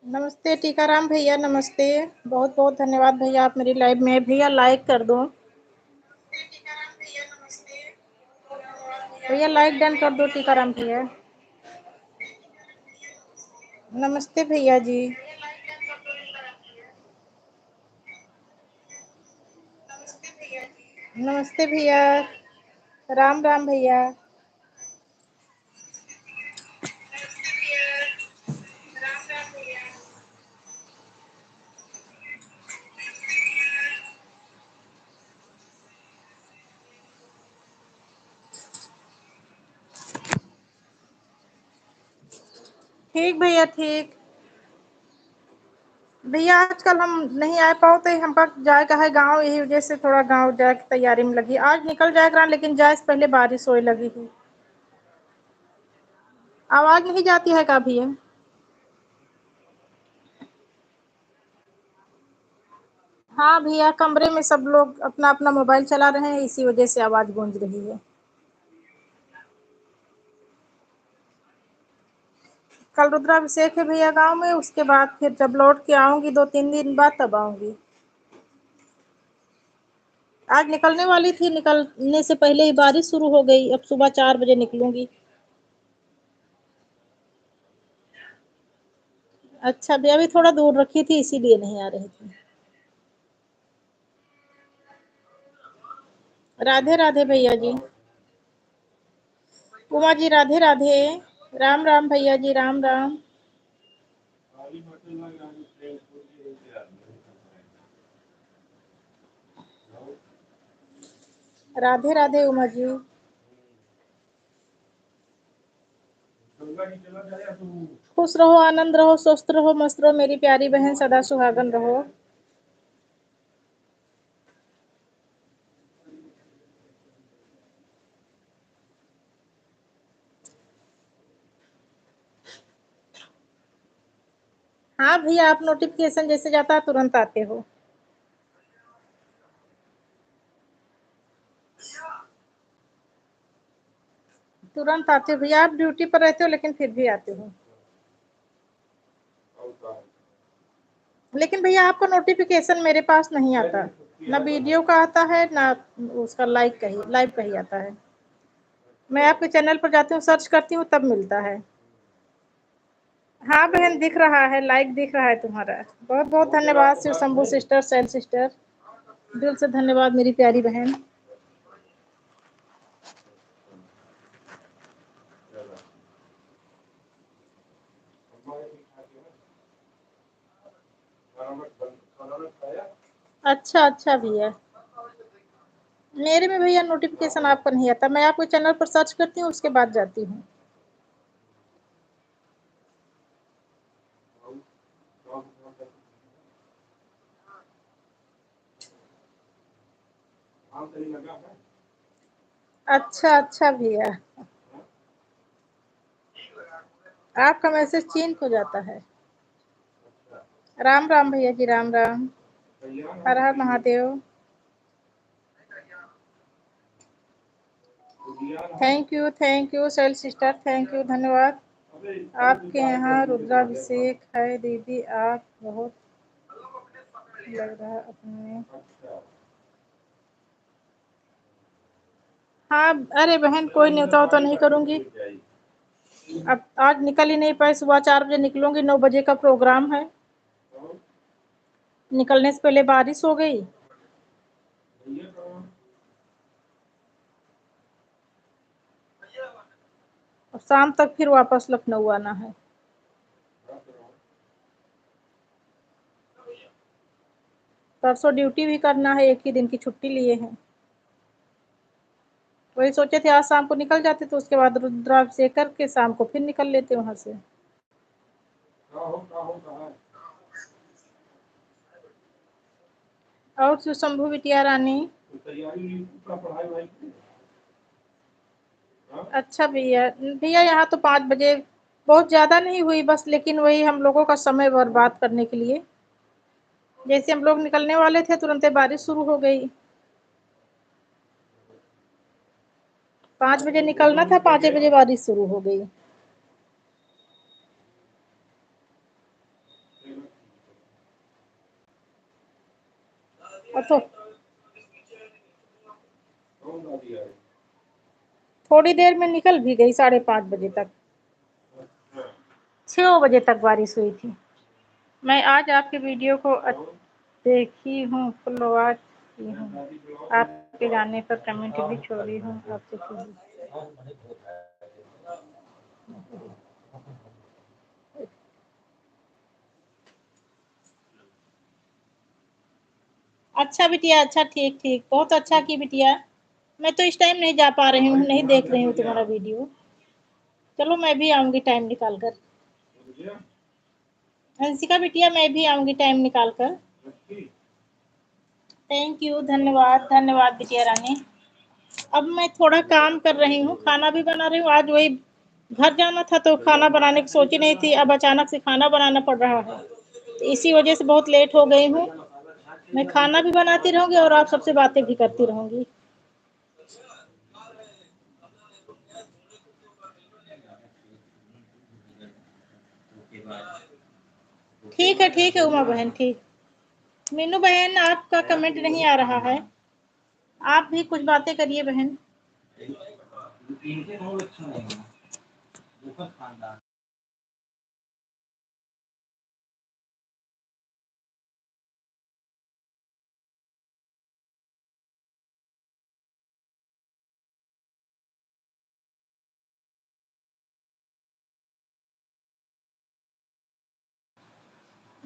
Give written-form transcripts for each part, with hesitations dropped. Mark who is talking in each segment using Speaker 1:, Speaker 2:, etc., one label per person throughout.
Speaker 1: नमस्ते टीकाराम भैया, नमस्ते। बहुत बहुत धन्यवाद भैया, आप मेरी लाइव में भैया लाइक कर दो। भैया लाइक डन कर दो टीकाराम भैया। नमस्ते भैया जी। नमस्ते भैया। राम राम भैया। ठीक भैया ठीक। भैया आजकल हम नहीं आ पाओ तो हमका जाए का है गाँव, यही वजह से थोड़ा गाँव जाए की तैयारी में लगी। आज निकल जाए करा, लेकिन जाए से पहले बारिश होए लगी ही। आवाज नहीं जाती है का भैया? हाँ भैया, कमरे में सब लोग अपना अपना मोबाइल चला रहे हैं, इसी वजह से आवाज गूंज रही है। कल रुद्राभिषेक है भैया गांव में, उसके बाद फिर जब लौट के आऊंगी 2-3 दिन बाद तब आऊंगी। आज निकलने वाली थी, निकलने से पहले ही बारिश शुरू हो गई। अब सुबह 4 बजे निकलूंगी। अच्छा भैया, अभी थोड़ा दूर रखी थी इसीलिए नहीं आ रही थी। राधे राधे भैया जी। उमा जी राधे राधे। राम राम भैया जी, राम राम। राधे राधे उमा जी। खुश रहो, आनंद रहो, स्वस्थ रहो, मस्त रहो मेरी प्यारी बहन, सदा सुहागन रहो। हाँ भैया, आप नोटिफिकेशन जैसे जाता है तुरंत आते हो। तुरंत आते हो भैया, आप ड्यूटी पर रहते हो लेकिन फिर भी आते हो। लेकिन भैया आपका नोटिफिकेशन मेरे पास नहीं आता, ना वीडियो का आता है ना उसका लाइव का ही आता है। मैं आपके चैनल पर जाती हूँ, सर्च करती हूँ, तब मिलता है। हाँ बहन, दिख रहा है, लाइक दिख रहा है तुम्हारा। बहुत बहुत धन्यवाद शिव शंभू सिस्टर, सैल सिस्टर। दिल से धन्यवाद मेरी प्यारी बहन। अच्छा अच्छा भैया। मेरे में भैया नोटिफिकेशन आपका नहीं आता, मैं आपके चैनल पर सर्च करती हूँ, उसके बाद जाती हूँ। अच्छा अच्छा भैया। आपका मैसेज चेंज हो जाता है। राम राम भैया जी, राम राम। हर हर Mahadev. Thank you Shail sister, thank you, धन्यवाद। आपके यहाँ रुद्राभिषेक है दीदी, आप बहुत लग रहा अपने। हाँ अरे बहन, कोई न्योता तो नहीं करूंगी। अब आज निकल ही नहीं पाए, सुबह 4 बजे निकलूंगी, 9 बजे का प्रोग्राम है। निकलने से पहले बारिश हो गई। और शाम तक फिर वापस लखनऊ आना है। परसों ड्यूटी भी करना है, एक ही दिन की छुट्टी लिए हैं। वही सोचे थे आज शाम को निकल जाते, तो उसके बाद रुद्राभिषेक करके शाम को फिर निकल लेते वहां से। और शिव शंभू बिटिया रानी। अच्छा भैया, भैया यहाँ तो 5 बजे बहुत ज्यादा नहीं हुई बस, लेकिन वही हम लोगों का समय बर्बाद करने के लिए। जैसे हम लोग निकलने वाले थे तुरंत बारिश शुरू हो गई। 5 बजे निकलना था, 5 बजे बारिश शुरू हो गई। और तो थोड़ी देर में निकल भी गई, 5:30 बजे तक, 6 बजे तक बारिश हुई थी। मैं आज आपके वीडियो को देखी हूँ, फुल वॉच की हूँ, आपके जाने पर कमेंट भी छोड़ी हूँ आपसे की। अच्छा बिटिया, अच्छा, ठीक ठीक, बहुत अच्छा की बिटिया। मैं तो इस टाइम नहीं जा पा रही हूँ, नहीं देख रही हूँ तुम्हारा वीडियो। चलो मैं भी आऊंगी टाइम निकाल कर। हंसिका बिटिया, मैं भी आऊंगी टाइम निकाल कर। थैंक यू, धन्यवाद धन्यवाद बिटिया रानी। अब मैं थोड़ा काम कर रही हूँ, खाना भी बना रही हूँ। आज वही घर जाना था तो खाना बनाने की सोची नहीं थी, अब अचानक से खाना बनाना पड़ रहा है, तो इसी वजह से बहुत लेट हो गई हूँ। मैं खाना भी बनाती रहूंगी और आप सबसे बातें भी करती रहूंगी। ठीक है उमा बहन, ठीक। मीनू बहन, आपका कमेंट नहीं आ रहा है, आप भी कुछ बातें करिए बहन।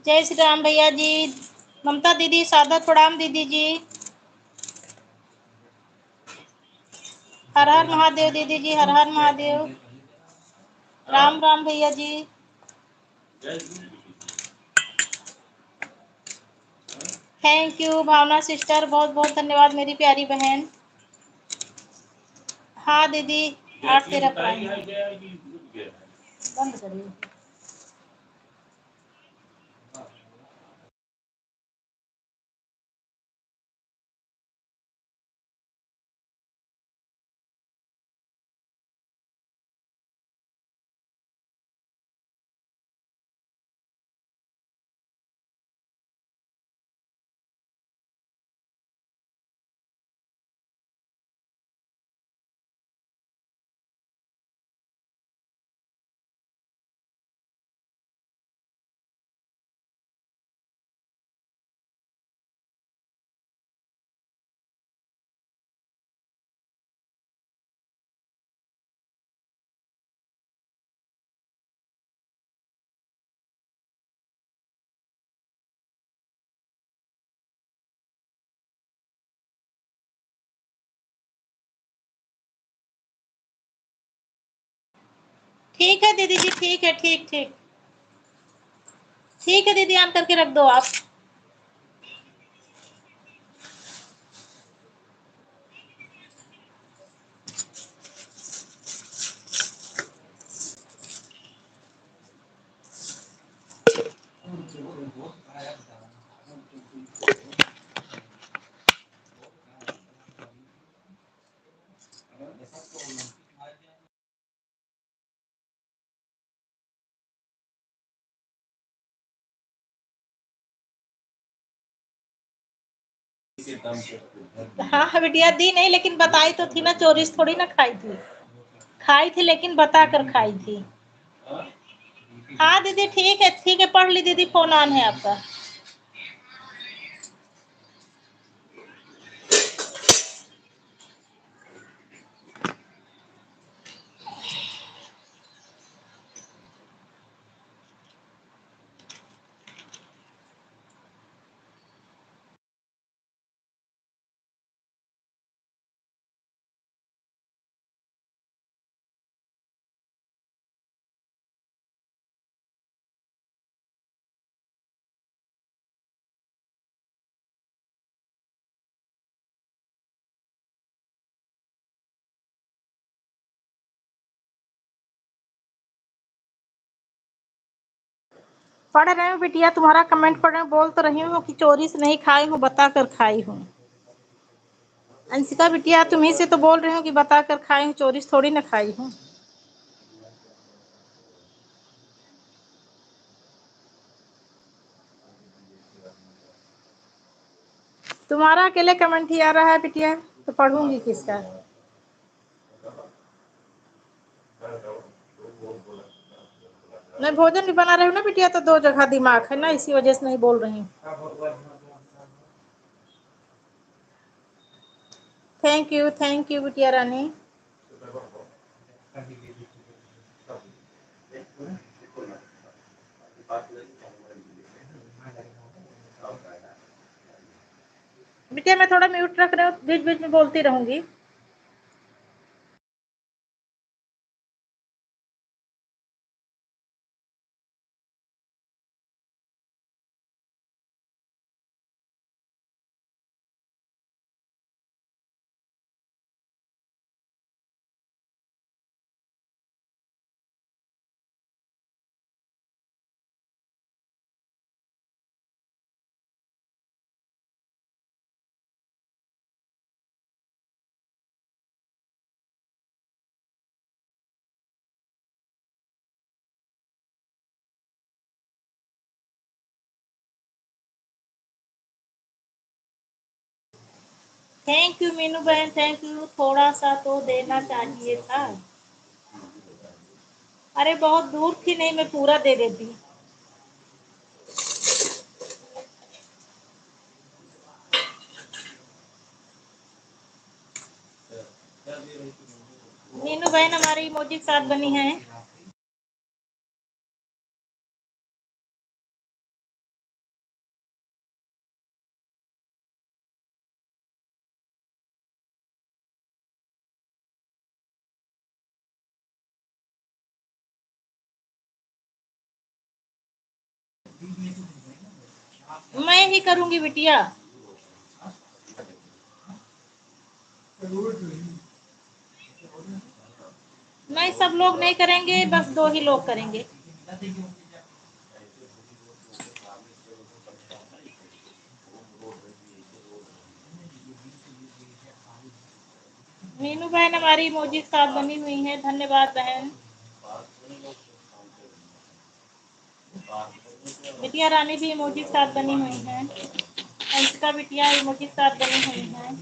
Speaker 1: जय श्री राम भैया जी, ममता दीदी सादर प्रणाम दीदी जी। हर हर महादेव दीदी जी, हर हर महादेव। राम राम भैया जी। थैंक यू भावना सिस्टर, बहुत बहुत धन्यवाद मेरी प्यारी बहन। हाँ दीदी, 8-13 प्राइम बंद करिए। ठीक है दीदी जी, ठीक है, ठीक ठीक। ठीक है दीदी, ऑन करके रख दो आप। हाँ बिटिया, दी नहीं, लेकिन बताई तो थी ना, चोरी से थोड़ी ना खाई थी। खाई थी लेकिन बता कर खाई थी। हाँ दीदी, ठीक है, पढ़ ली दीदी, फोन ऑन है आपका। पढ़ रही हूँ बिटिया, तुम्हारा कमेंट पढ़ रही हूँ, बोल तो रही हूँ कि चोरी से नहीं खाई हूँ, बता कर खाई हूँ। अंशिका बिटिया, तुम्ही से तो बोल रही हूँ कि बता कर खाई हूँ, चोरी से थोड़ी ना खाई हूँ। तुम्हारा अकेले कमेंट ही आ रहा है बिटिया, तो पढ़ूंगी किसका। मैं भोजन भी बना रही हूँ ना बिटिया, तो दो जगह दिमाग है ना, इसी वजह से नहीं बोल रही हूँ। थैंक यू बिटिया रानी। बिटिया मैं थोड़ा म्यूट रख रही हूँ, बीच बीच में बोलती रहूंगी। थैंक यू मीनू बहन, थैंक यू। थोड़ा सा तो देना चाहिए था। अरे बहुत दूर थी, नहीं मैं पूरा दे देती। मीनू बहन हमारी इमोजी के साथ बनी है। मैं ही करूंगी बिटिया। नहीं सब लोग नहीं करेंगे, बस दो ही लोग करेंगे। मीनू बहन हमारी इमोजी के साथ बनी हुई है, धन्यवाद बहन। बिटिया रानी भी इमोजी के साथ बनी हुई है। अंशिका बिटिया इमोजी के साथ बनी हुई है।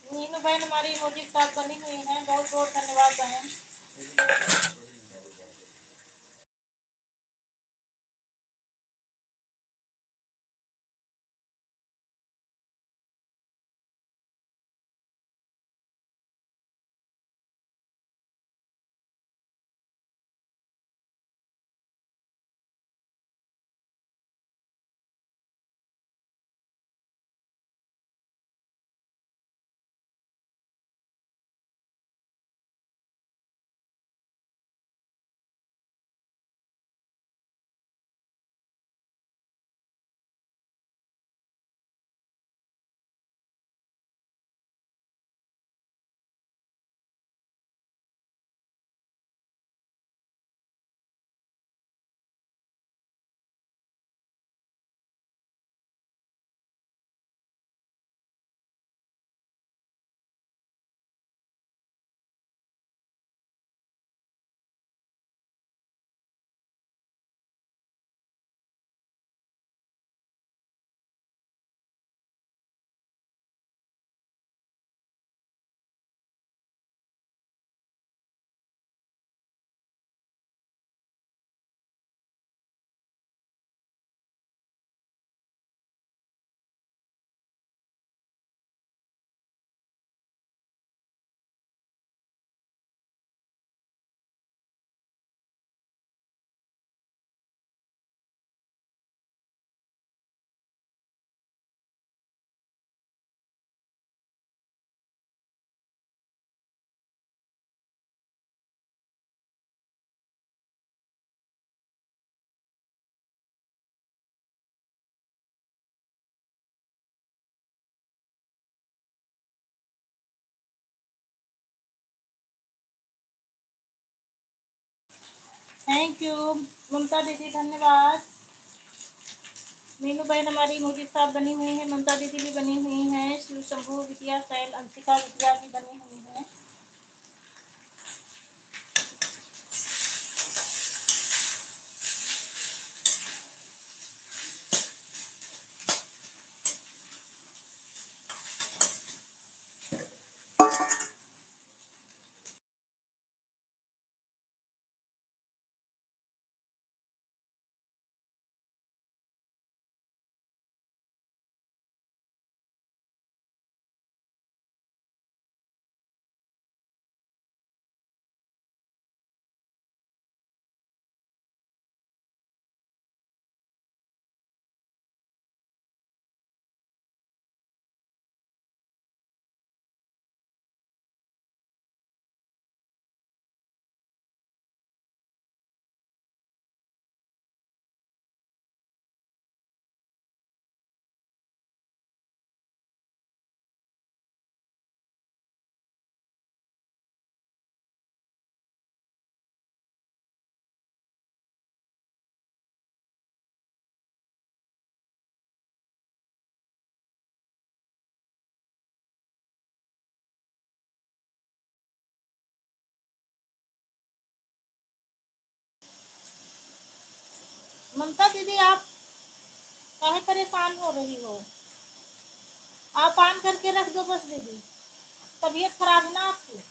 Speaker 1: मीनू बहन हमारी इमोजी के साथ बनी हुई है, बहुत बहुत धन्यवाद बहन। थैंक यू ममता दीदी, धन्यवाद। मीनू बहन हमारी मोदी साहब बनी हुई है, ममता दीदी भी बनी हुई हैं, शिव शंभू विद्या शैल अंशिका विद्या भी बनी हुई है। ममता दीदी आप काहे परेशान हो रही हो? आप ऑन करके रख दो बस दीदी, तबीयत खराब है ना आपकी।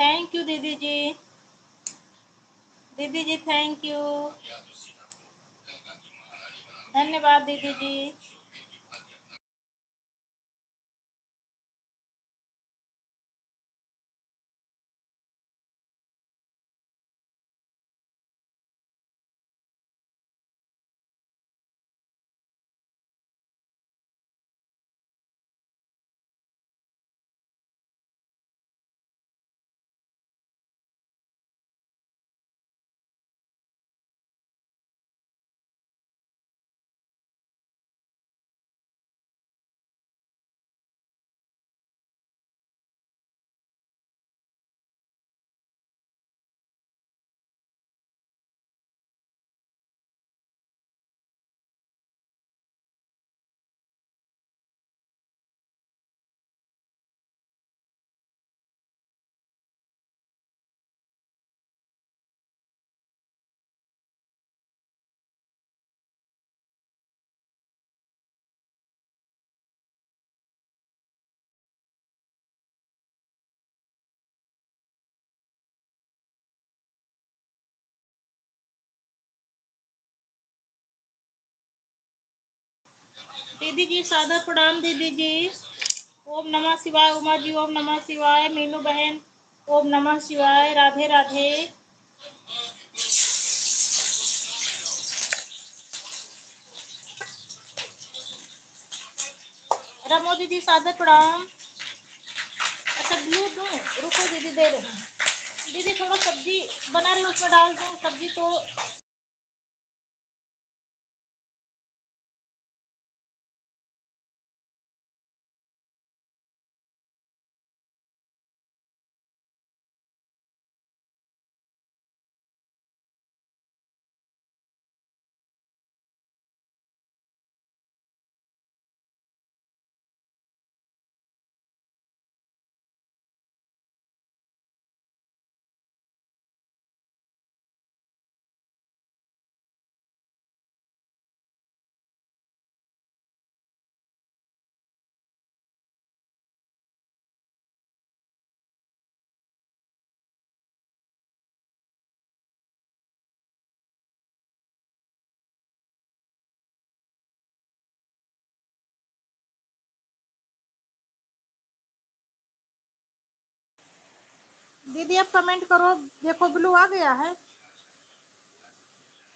Speaker 1: थैंक यू दीदी जी। दीदी जी थैंक यू। धन्यवाद दीदी जी। दीदी जी सादा प्रणाम दीदी जी। ओम नमः शिवाय उमा जी। ओम नमः शिवाय मीनू बहन। ओम नमः शिवाय। राधे राधे। रमो दीदी सादा प्रणाम। अच्छा ब्लू दूँ? रुको दीदी दे रही हूँ। दीदी थोड़ा सब्जी बना रही हूँ उसमें डाल दूँ सब्जी तो। दीदी अब कमेंट करो, देखो ब्लू आ गया है।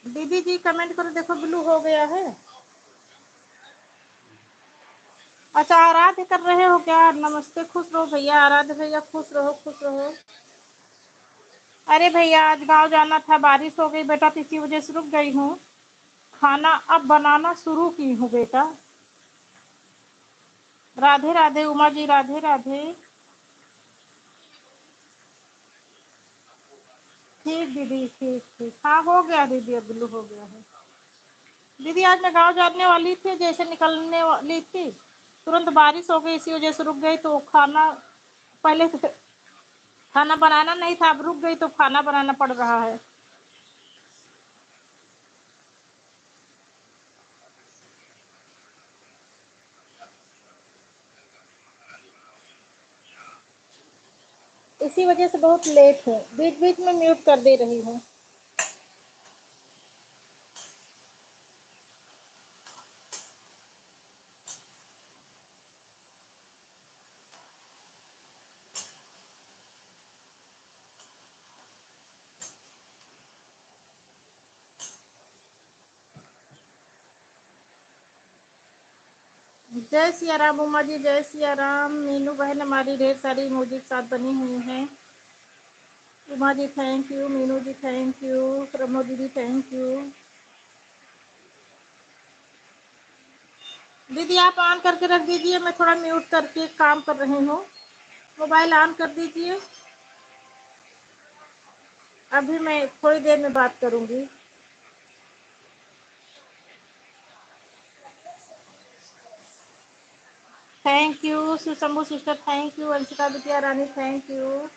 Speaker 1: दीदी जी कमेंट करो, देखो ब्लू हो गया है। अच्छा आराध्य कर रहे हो क्या? नमस्ते, खुश रहो भैया। आराध्य भैया खुश रहो खुश रहो। अरे भैया आज गांव जाना था, बारिश हो गई बेटा तो इसी वजह से रुक गई हूँ। खाना अब बनाना शुरू की हूँ बेटा। राधे राधे उमा जी। राधे राधे। ठीक दीदी, ठीक ठीक। हाँ हो गया दीदी, अब ब्लू हो गया है। दीदी आज मैं गांव जाने वाली थी, जैसे निकलने वाली थी तुरंत बारिश हो गई, इसी वजह से रुक गई। तो खाना पहले से खाना बनाना नहीं था, अब रुक गई तो खाना बनाना पड़ रहा है। इसी वजह से बहुत लेट हूँ, बीच बीच में म्यूट कर दे रही हूँ। जय सिया राम उमा जी। जय सिया राम। मीनू बहन हमारी ढेर सारी इमोजी के साथ बनी हुई हैं। Uma ji thank you. Meenu ji thank you. Pramo दीदी थैंक यू। दीदी आप ऑन करके रख दीजिए, मैं थोड़ा म्यूट करके काम कर रही हूँ। मोबाइल ऑन कर दीजिए, अभी मैं थोड़ी देर में बात करूंगी। Thank you Sushambhu sister, thank you Anshika बिटिया रानी, thank you.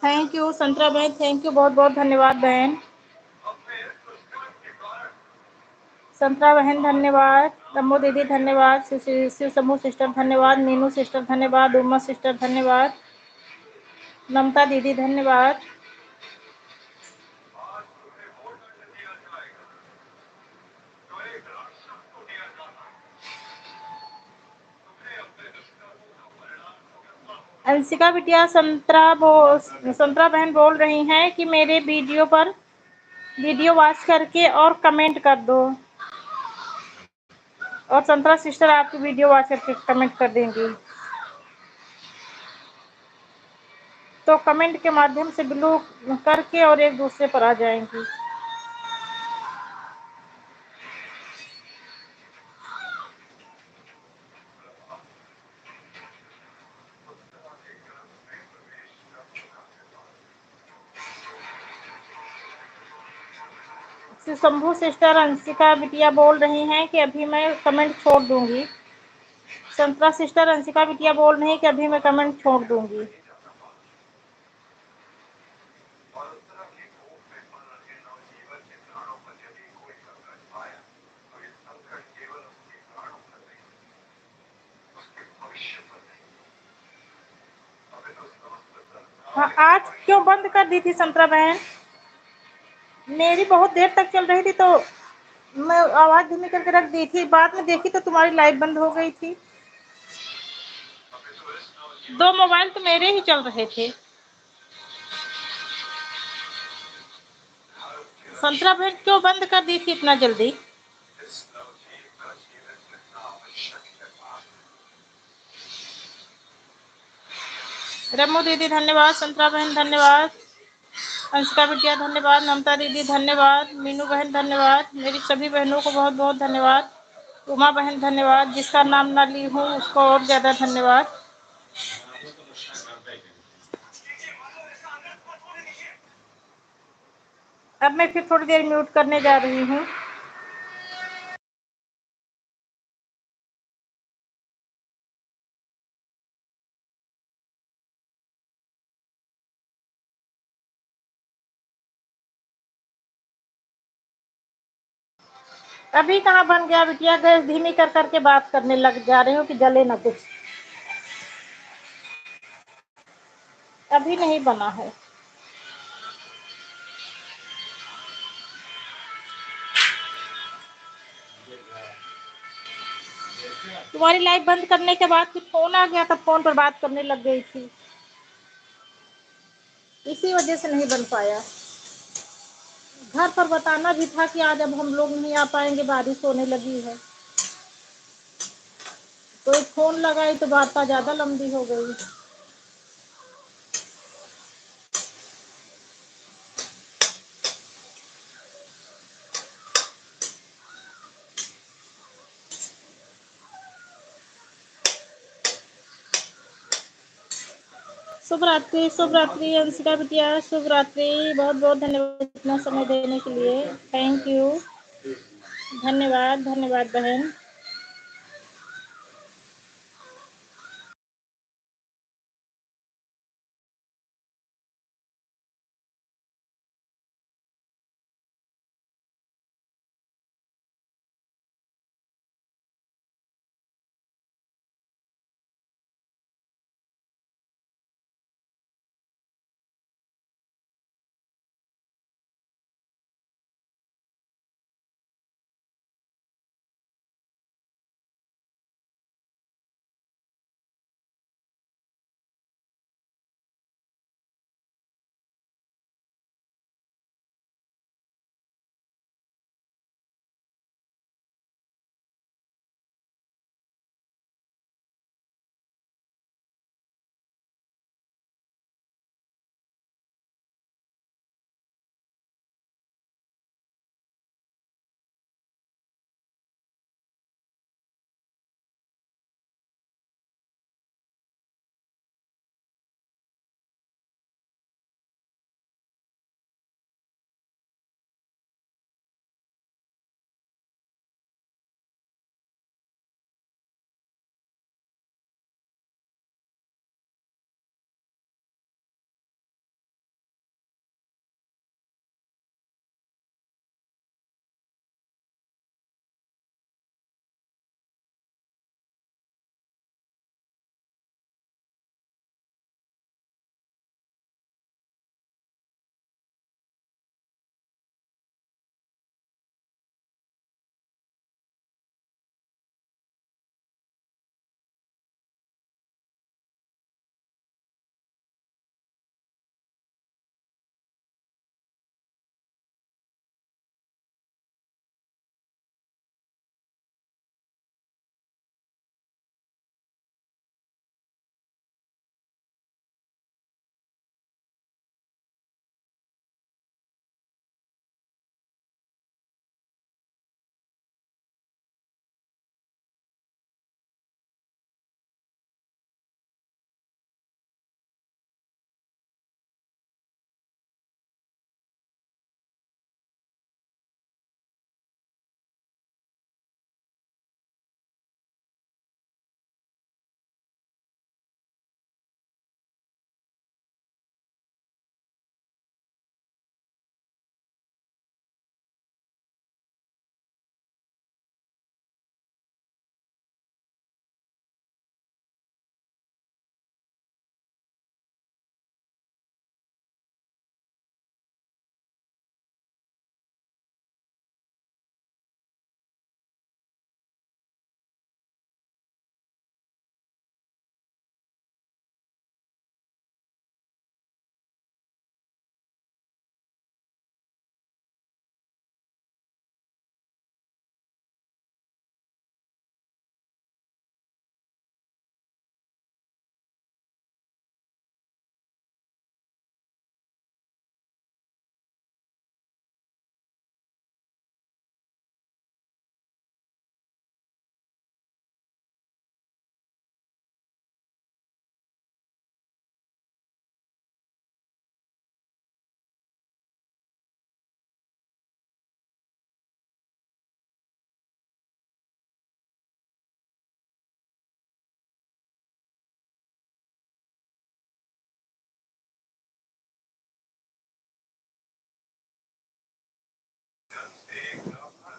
Speaker 1: Thank you Santra बहन, थैंक यू, बहुत बहुत धन्यवाद बहन। संतरा बहन धन्यवाद, रमो दीदी धन्यवाद, शिव समूह सिस्टर धन्यवाद, मीनू सिस्टर धन्यवाद, उमा सिस्टर धन्यवाद, ममता दीदी धन्यवाद। अंशिका बिटिया संतरा बहन बोल रही हैं कि मेरे वीडियो वॉच करके और कमेंट कर दो, और संतरा सिस्टर आपकी वीडियो वॉच करके कमेंट कर देंगी, तो कमेंट के माध्यम से ब्लू करके और एक दूसरे पर आ जाएंगी। शंभू सिस्टर अंशिका बिटिया बोल रही हैं कि अभी मैं कमेंट छोड़ दूंगी। संतरा सिस्टर अंशिका बिटिया बोल रही हैं कि अभी मैं कमेंट छोड़ दूंगी। हाँ, आज क्यों बंद कर दी थी संतरा बहन? मेरी बहुत देर तक चल रही थी तो मैं आवाज धीमी करके रख दी थी, बाद में देखी तो तुम्हारी लाइव बंद हो गई थी। 2 मोबाइल तो मेरे ही चल रहे थे। संतरा बहन क्यों बंद कर दी थी इतना जल्दी? रमू दीदी धन्यवाद, संतरा बहन धन्यवाद, अंशिका बिटिया धन्यवाद, ममता दीदी धन्यवाद, मीनू बहन धन्यवाद, मेरी सभी बहनों को बहुत बहुत धन्यवाद, उमा बहन धन्यवाद, जिसका नाम ना ली हूँ उसको और ज्यादा धन्यवाद। अब मैं फिर थोड़ी देर म्यूट करने जा रही हूँ। अभी कहाँ बन गया बिटिया? गैस धीमी कर करके बात करने लग जा रही हूँ कि जले ना कुछ। अभी नहीं बना है। तुम्हारी लाइव बंद करने के बाद फिर फोन आ गया, तब फोन पर बात करने लग गई थी, इसी वजह से नहीं बन पाया। घर पर बताना भी था कि आज अब हम लोग नहीं आ पाएंगे, बारिश होने लगी है, तो एक फोन लगाई तो वार्ता ज्यादा लंबी हो गई। शुभ रात्रि, शुभ रात्रि अंशिका बिटिया, शुभ रात्रि, बहुत बहुत धन्यवाद इतना समय देने के लिए, थैंक यू, धन्यवाद धन्यवाद बहन।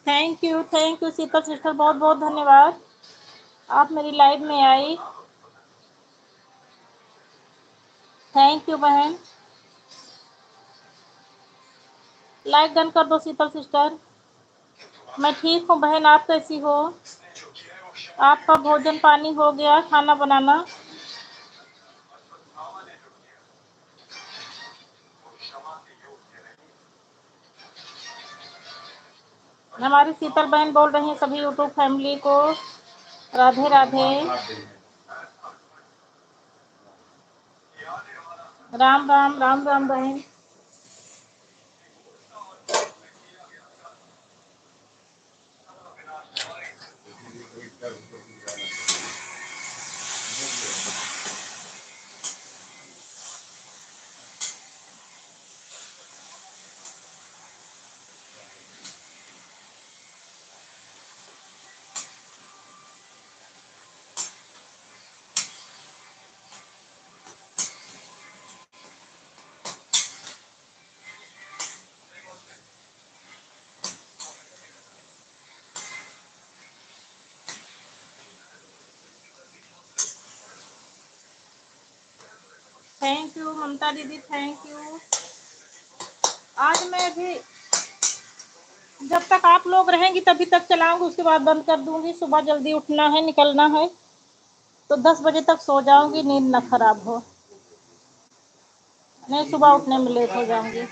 Speaker 1: थैंक यू शीतल सिस्टर, बहुत बहुत धन्यवाद, आप मेरी लाइव में आई। थैंक यू बहन, लाइक डन कर दो शीतल सिस्टर। मैं ठीक हूँ बहन, आप कैसी हो? आपका भोजन पानी हो गया, खाना बनाना? हमारी शीतल बहन बोल रही हैं सभी यूट्यूब फैमिली को राधे राधे, राम राम राम राम बहन। थैंक यू ममता दीदी, थैंक यू। आज मैं भी जब तक आप लोग रहेंगी तभी तक चलाऊंगी, उसके बाद बंद कर दूंगी। सुबह जल्दी उठना है, निकलना है, तो 10 बजे तक सो जाऊंगी, नींद ना खराब हो, नहीं सुबह उठने में लेट हो जाऊंगी।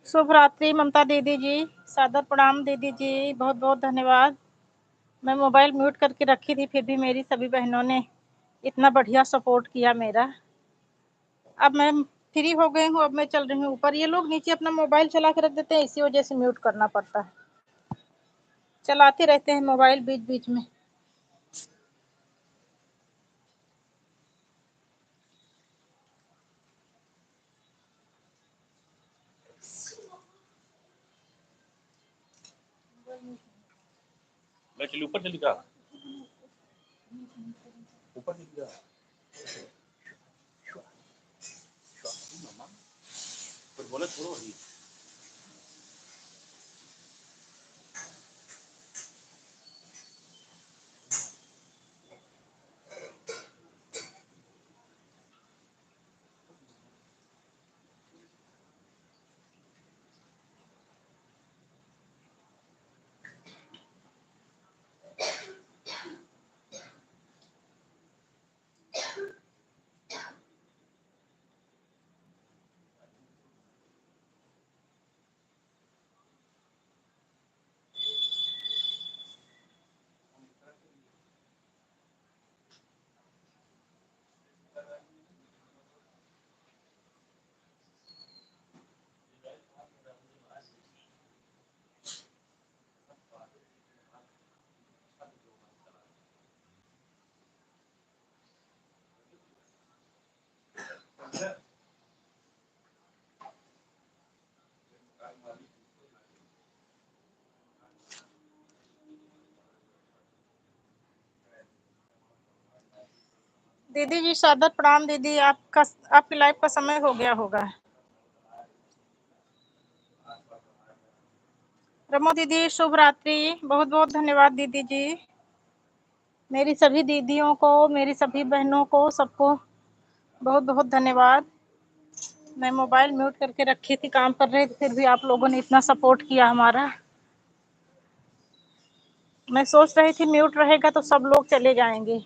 Speaker 1: शुभ रात्रि ममता दीदी जी, सादर प्रणाम दीदी जी, बहुत बहुत धन्यवाद। मैं मोबाइल म्यूट करके रखी थी, फिर भी मेरी सभी बहनों ने इतना बढ़िया सपोर्ट किया मेरा। अब मैं फ्री हो गई हूँ, अब मैं चल रही हूँ ऊपर। ये लोग नीचे अपना मोबाइल चला के रख देते हैं, इसी वजह से म्यूट करना पड़ता है। चलाते रहते हैं मोबाइल बीच बीच में।
Speaker 2: मैं चलिए ऊपर चली का ऊपर चली का कुछ बोले छोड़ो ही।
Speaker 1: दीदी जी सादर प्रणाम दीदी, आपकी लाइफ का समय हो गया होगा। रमो दीदी शुभ रात्रि, बहुत बहुत धन्यवाद दीदी जी। मेरी सभी दीदियों को, मेरी सभी बहनों को, सबको बहुत बहुत धन्यवाद। मैं मोबाइल म्यूट करके रखी थी, काम कर रहे थे, फिर भी आप लोगों ने इतना सपोर्ट किया हमारा। मैं सोच रही थी म्यूट रहेगा तो सब लोग चले जाएंगे।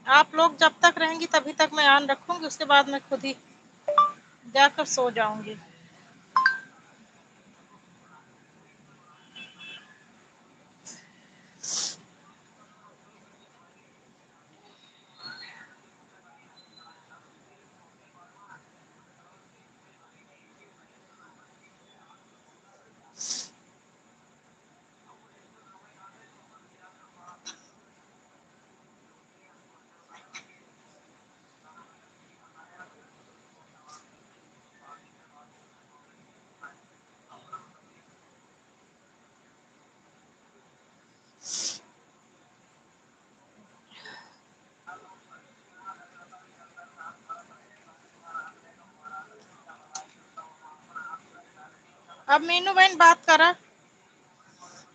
Speaker 1: आप लोग जब तक रहेंगी तभी तक मैं ऑन रखूंगी, उसके बाद मैं खुद ही जाकर सो जाऊंगी। अब मीनू बहन बात करा,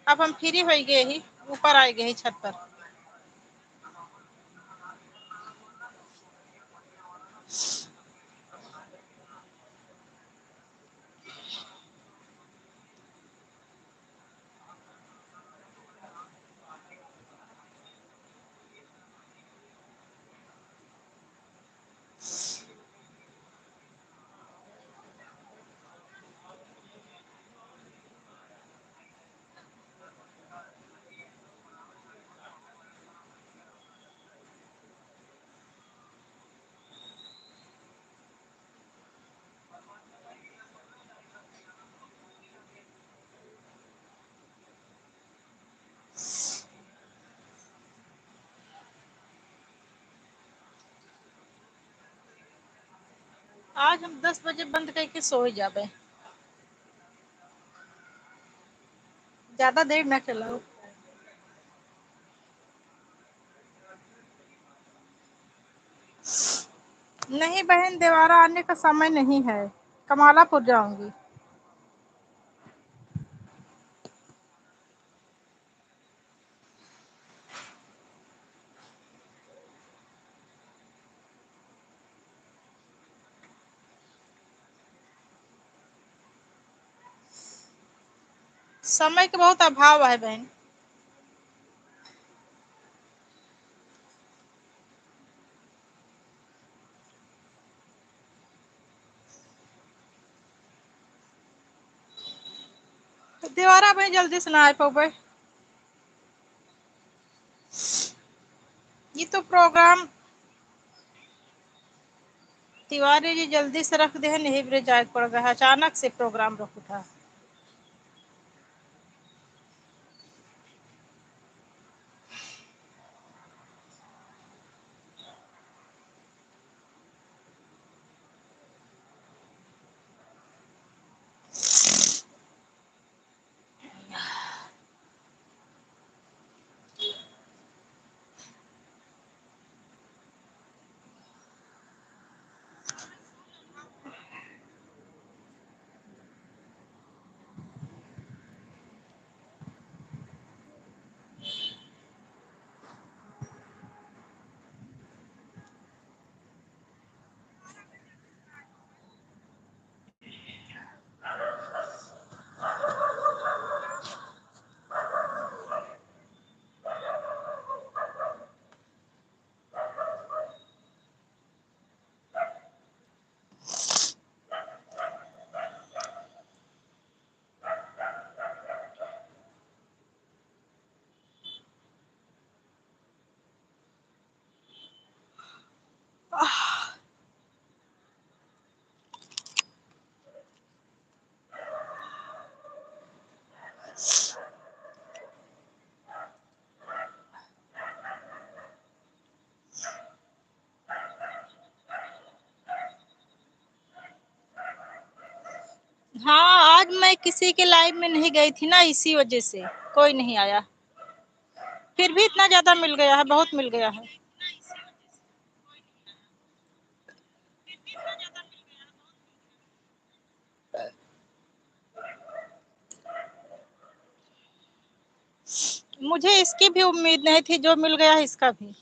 Speaker 1: अब हम फ्री हो गए ही, ऊपर आ गए ही छत पर। आज हम 10 बजे बंद करके सो ही जाबे, ज्यादा देर न चलाओ। नहीं बहन, देवारा आने का समय नहीं है, कमालापुर जाऊंगी। समय के बहुत अभाव है बहन। देवारा भाई जल्दी से ना आ पाओ। ये तो प्रोग्राम तिवारी जी जल्दी से रख दे है, नहीं बरे जाए पड़ गया, अचानक से प्रोग्राम रख उठा। हाँ, आज मैं किसी के लाइव में नहीं गई थी ना, इसी वजह से कोई नहीं आया। फिर भी इतना ज्यादा मिल गया है, बहुत मिल गया है। मुझे इसकी भी उम्मीद नहीं थी, जो मिल गया है इसका भी।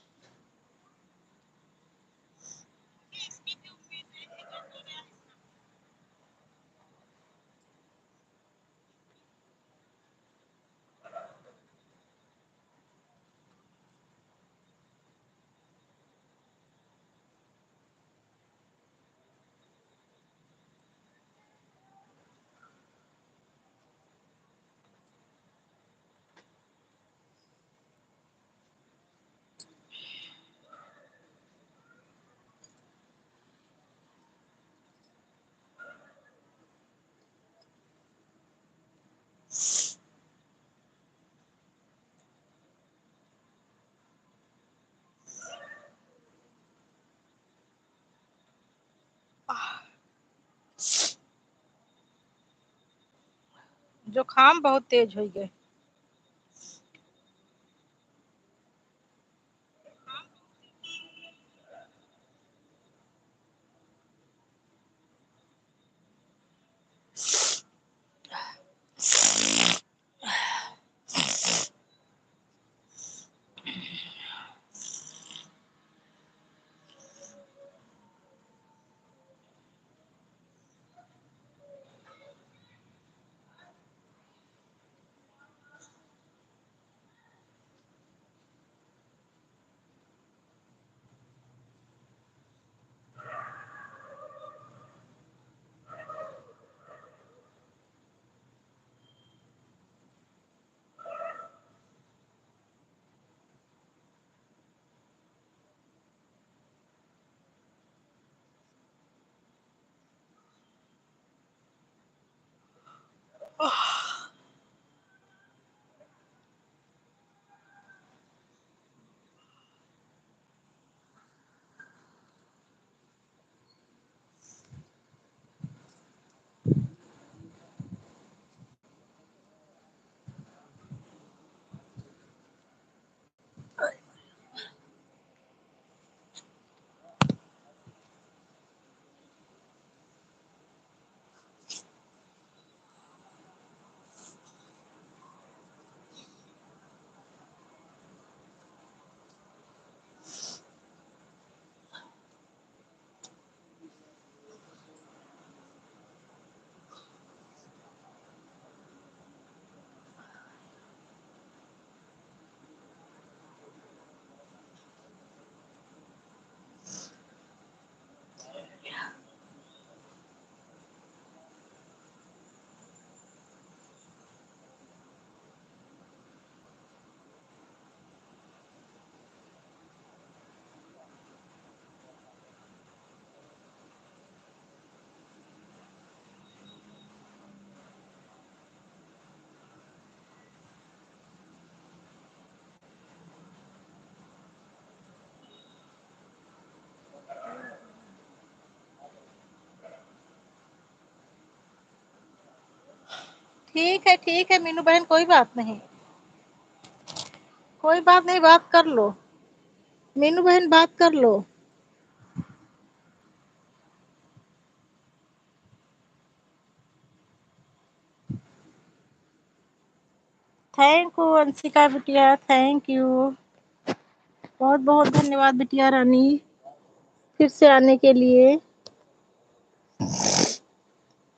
Speaker 1: जुकाम बहुत तेज हो गए। ठीक है मीनू बहन, कोई बात नहीं, कोई बात नहीं, बात कर लो मीनू बहन, बात कर लो। थैंक यू अंशिका बिटिया, थैंक यू, बहुत बहुत धन्यवाद बिटिया रानी, फिर से आने के लिए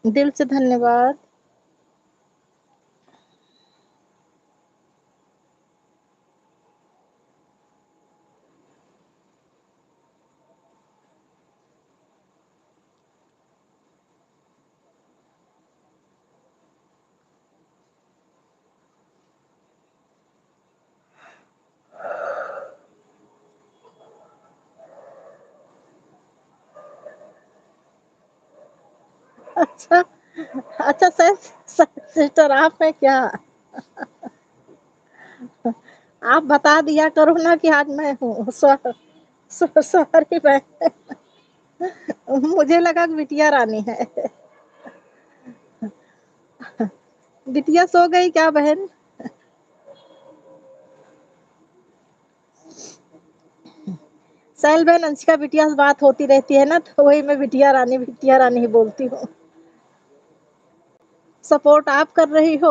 Speaker 1: दिल से धन्यवाद। अच्छा अच्छा सर, सिस्टर आप हैं क्या? आप बता दिया करो ना कि आज मैं हूँ। सॉरी बहन, मुझे लगा कि बिटिया रानी है। बिटिया सो गई क्या बहन? साहिल बहन, अंशिका बिटिया से बात होती रहती है ना, तो वही मैं बिटिया रानी ही बोलती हूँ। सपोर्ट आप कर रही हो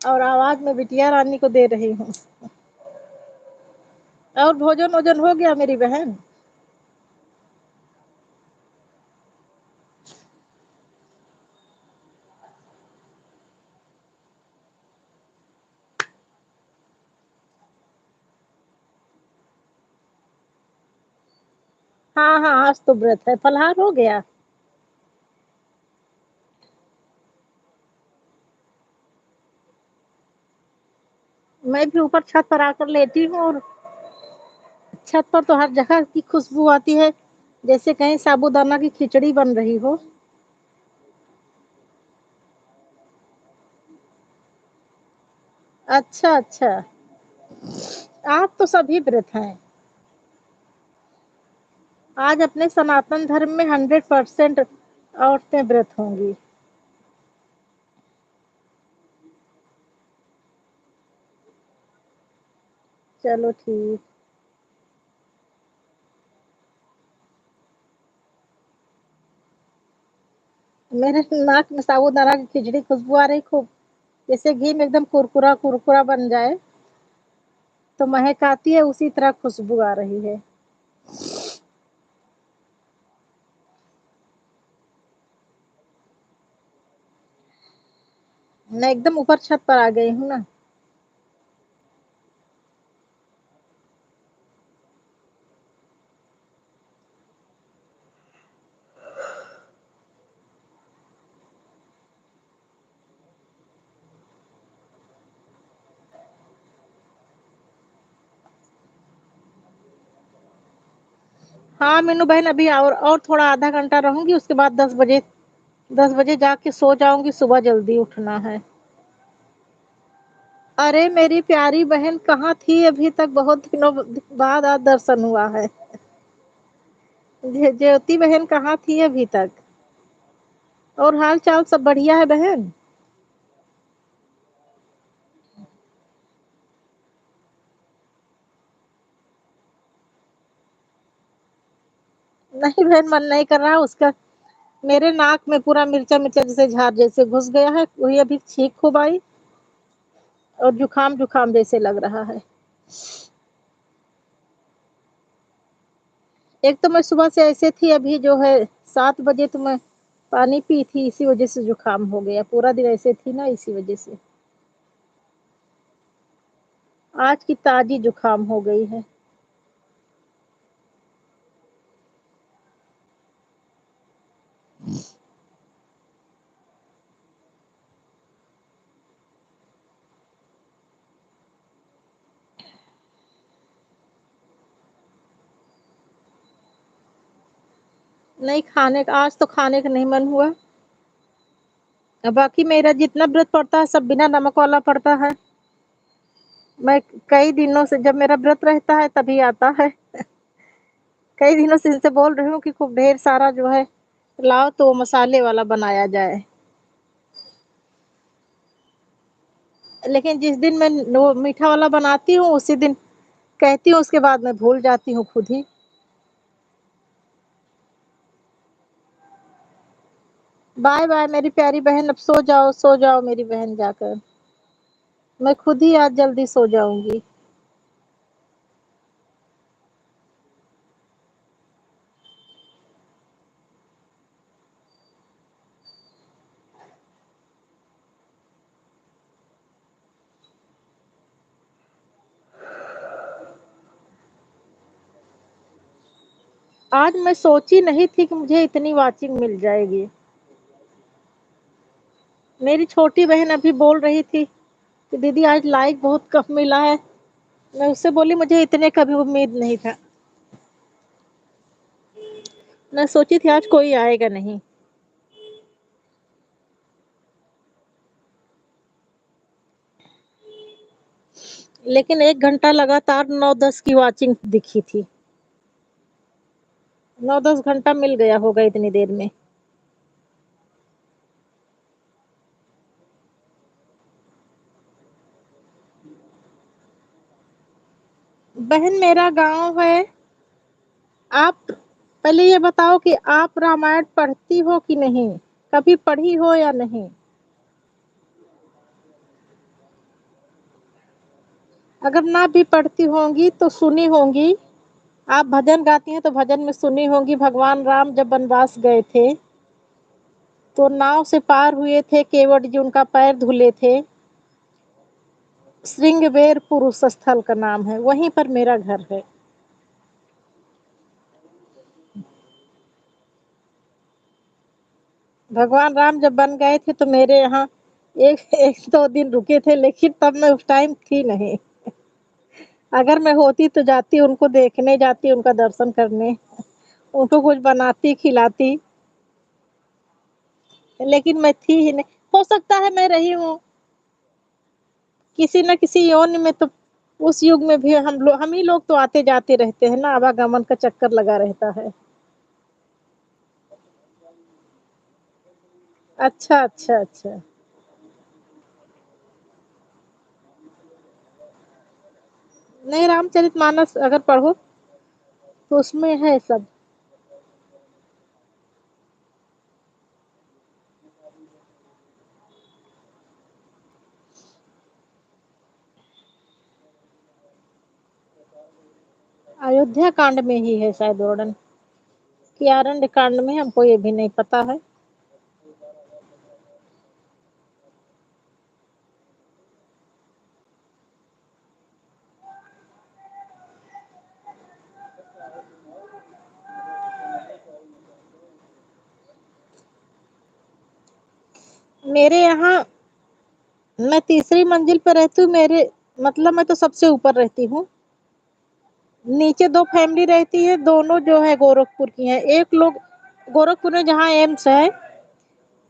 Speaker 1: और आवाज में बिटिया रानी को दे रही हूँ। और भोजन वोजन हो गया मेरी बहन? हाँ हाँ, आज तो व्रत है, फलाहार हो गया। मैं भी ऊपर छत पर आकर लेटी हूँ, और छत पर तो हर जगह की खुशबू आती है, जैसे कहीं साबूदाना की खिचड़ी बन रही हो। अच्छा अच्छा, आप तो सभी व्रत हैं। आज अपने सनातन धर्म में 100% औरतें व्रत होंगी। चलो ठीक। मेरे नाक में साबूदाना की खिचड़ी खुशबू आ रही खूब, जैसे घी में एकदम कुरकुरा कुरकुरा बन जाए तो महक आती है, उसी तरह खुशबू आ रही है। मैं एकदम ऊपर छत पर आ गई हूँ ना। हाँ मीनू बहन, अभी और थोड़ा आधा घंटा रहूंगी, उसके बाद 10 बजे, 10 बजे जाके सो जाऊंगी, सुबह जल्दी उठना है। अरे मेरी प्यारी बहन कहाँ थी अभी तक, बहुत दिनों बाद आज दर्शन हुआ है। ज्योति बहन कहाँ थी अभी तक? और हाल चाल सब बढ़िया है बहन? नहीं बहन, मन नहीं कर रहा उसका। मेरे नाक में पूरा मिर्चा मिर्चा जैसे झाग जैसे घुस गया है, वही अभी छींक खूब आई, और जुकाम जुकाम जैसे लग रहा है। एक तो मैं सुबह से ऐसे थी, अभी जो है 7 बजे तो मैं पानी पी थी, इसी वजह से जुकाम हो गया, पूरा दिन ऐसे थी ना, इसी वजह से आज की ताजी जुकाम हो गई है। नहीं खाने का, आज तो खाने का नहीं मन हुआ। बाकी मेरा जितना व्रत पड़ता है सब बिना नमक वाला पड़ता है। मैं कई दिनों से, जब मेरा व्रत रहता है तभी आता है। कई दिनों से इनसे बोल रही हूँ कि खूब ढेर सारा जो है लाओ, तो मसाले वाला बनाया जाए। लेकिन जिस दिन मैं वो मीठा वाला बनाती हूँ उसी दिन कहती हूँ, उसके बाद मैं भूल जाती हूँ खुद ही। बाय बाय मेरी प्यारी बहन, अब सो जाओ मेरी बहन जाकर। मैं खुद ही आज जल्दी सो जाऊंगी। आज मैं सोची नहीं थी कि मुझे इतनी वाचिंग मिल जाएगी। मेरी छोटी बहन अभी बोल रही थी कि दीदी आज लाइक बहुत कम मिला है। मैं उससे बोली मुझे इतने कभी उम्मीद नहीं था। मैं सोची थी आज कोई आएगा नहीं। लेकिन 1 घंटा लगातार 9-10 की वाचिंग दिखी थी। 9-10 घंटा मिल गया होगा इतनी देर में। बहन मेरा गाँव है। आप पहले ये बताओ कि आप रामायण पढ़ती हो कि नहीं? कभी पढ़ी हो या नहीं? अगर ना भी पढ़ती होंगी तो सुनी होंगी। आप भजन गाती हैं तो भजन में सुनी होंगी, भगवान राम जब वनवास गए थे तो नाव से पार हुए थे, केवट जी उनका पैर धुले थे। श्रृंगबेर पुरुष स्थल का नाम है, वहीं पर मेरा घर है। भगवान राम जब बन गए थे तो मेरे यहाँ एक एक दो दिन रुके थे, लेकिन तब मैं उस टाइम थी नहीं। अगर मैं होती तो जाती, उनको देखने जाती, उनका दर्शन करने, उनको कुछ बनाती खिलाती, लेकिन मैं थी ही नहीं। हो सकता है मैं रही हूँ किसी न किसी योनि में, तो उस युग में भी हम ही लोग तो आते जाते रहते हैं ना, आवागमन का चक्कर लगा रहता है। अच्छा अच्छा अच्छा। नहीं, रामचरितमानस अगर पढ़ो तो उसमें है सब। अयोध्या कांड में ही है शायद वर्णन, कि आरण्य कांड में, हमको ये भी नहीं पता है। मेरे यहाँ मैं तीसरी मंजिल पर रहती हूँ। मेरे मतलब मैं तो सबसे ऊपर रहती हूँ। नीचे 2 फैमिली रहती है, दोनों जो है गोरखपुर की हैं। एक लोग गोरखपुर में जहाँ एम्स है,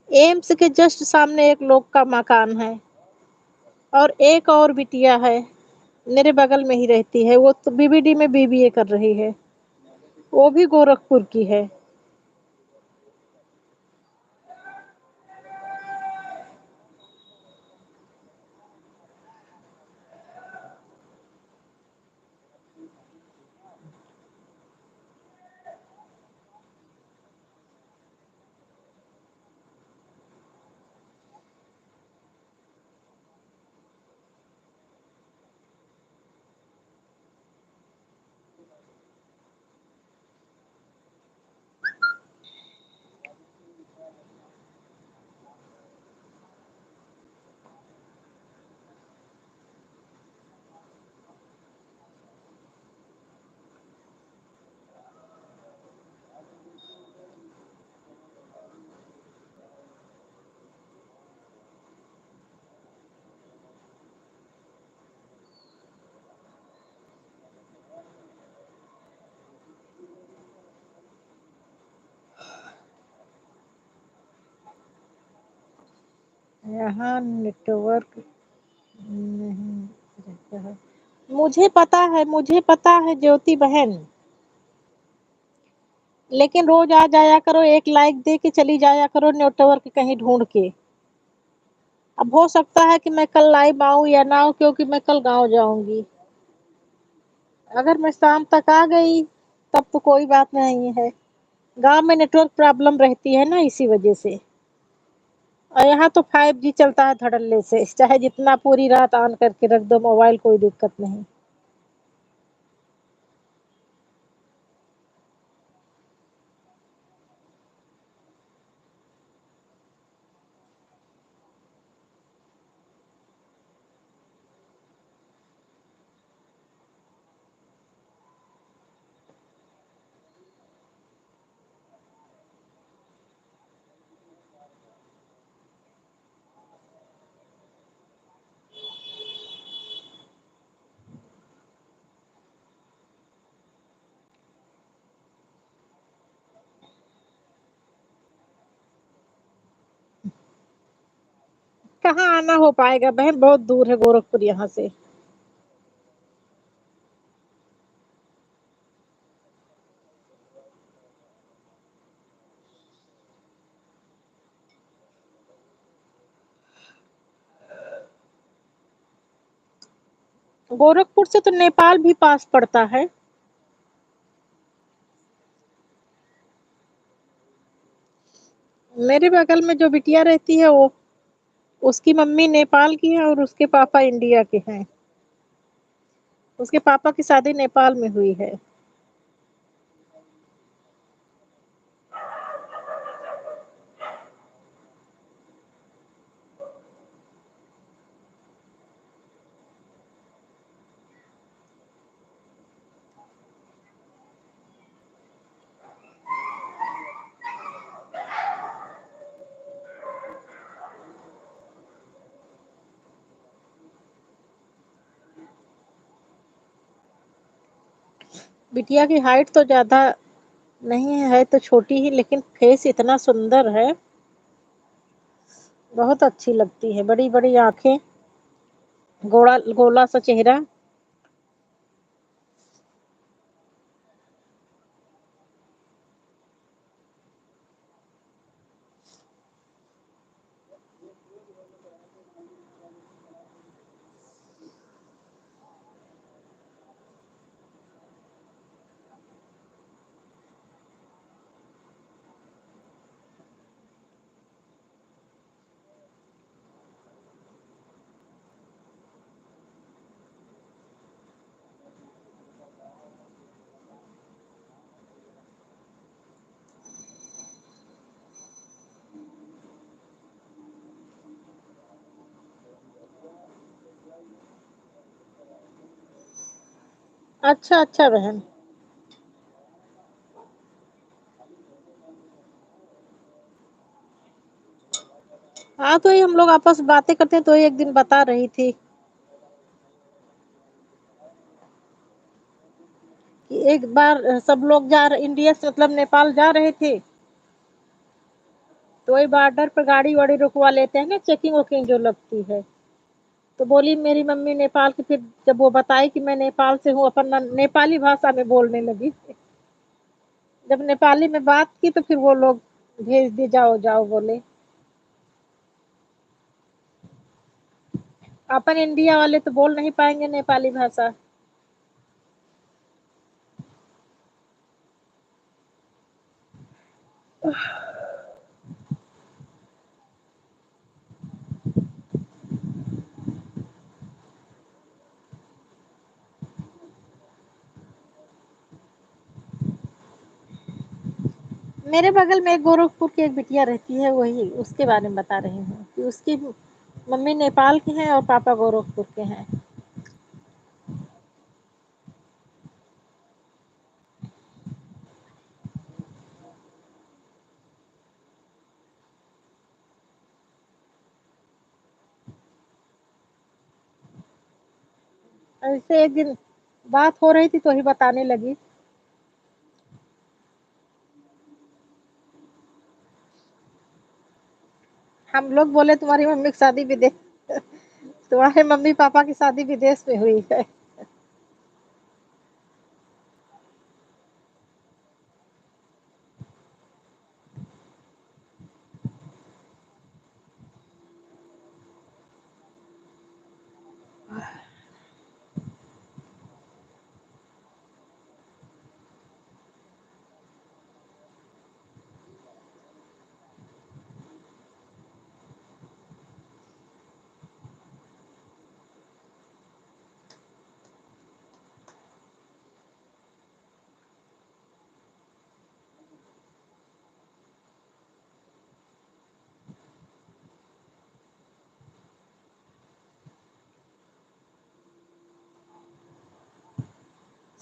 Speaker 1: एम्स के जस्ट सामने एक लोग का मकान है, और एक और बिटिया है मेरे बगल में ही रहती है, वो तो बीबीडी में बीबीए कर रही है, वो भी गोरखपुर की है। यहाँ नेटवर्क नहीं रहता है। मुझे पता है ज्योति बहन, लेकिन रोज आ जाया करो, एक लाइक दे के चली जाया करो, नेटवर्क कहीं ढूंढ के। अब हो सकता है कि मैं कल लाइव आऊँ या ना आऊँ, क्योंकि मैं कल गाँव जाऊँगी। अगर मैं शाम तक आ गई तब तो कोई बात नहीं है। गाँव में नेटवर्क प्रॉब्लम रहती है ना, इसी वजह से। और यहाँ तो 5G चलता है धड़ल्ले से, चाहे जितना पूरी रात ऑन करके रख दो मोबाइल, कोई दिक्कत नहीं। कहाँ आना हो पाएगा बहन, बहुत दूर है गोरखपुर यहाँ से। गोरखपुर से तो नेपाल भी पास पड़ता है। मेरे बगल में जो बिटिया रहती है, वो उसकी मम्मी नेपाल की है और उसके पापा इंडिया के हैं। उसके पापा की शादी नेपाल में हुई है। बिटिया की हाइट तो ज्यादा नहीं है, तो छोटी ही, लेकिन फेस इतना सुंदर है, बहुत अच्छी लगती है। बड़ी बड़ी आंखें, गोला गोला सा चेहरा। अच्छा अच्छा बहन। हाँ, तो ये हम लोग आपस में बातें करते हैं, तो ये एक दिन बता रही थी कि एक बार सब लोग इंडिया से मतलब नेपाल जा रहे थे, तो वही बॉर्डर पर गाड़ी वाड़ी रुकवा लेते हैं ना, चेकिंग वोकिंग जो लगती है। तो बोली मेरी मम्मी नेपाल की, फिर जब वो बताई कि मैं नेपाल से हूँ, अपन नेपाली भाषा में बोलने लगी। जब नेपाली में बात की तो फिर वो लोग भेज दिए, जाओ जाओ बोले। अपन इंडिया वाले तो बोल नहीं पाएंगे नेपाली भाषा। मेरे बगल में एक गोरखपुर की एक बिटिया रहती है, वही उसके बारे में बता रही हूँ कि उसकी मम्मी नेपाल की हैं और पापा गोरखपुर के हैं। ऐसे एक दिन बात हो रही थी तो ही बताने लगी। हम लोग बोले तुम्हारी मम्मी की शादी विदेश, तुम्हारे मम्मी पापा की शादी विदेश में हुई है।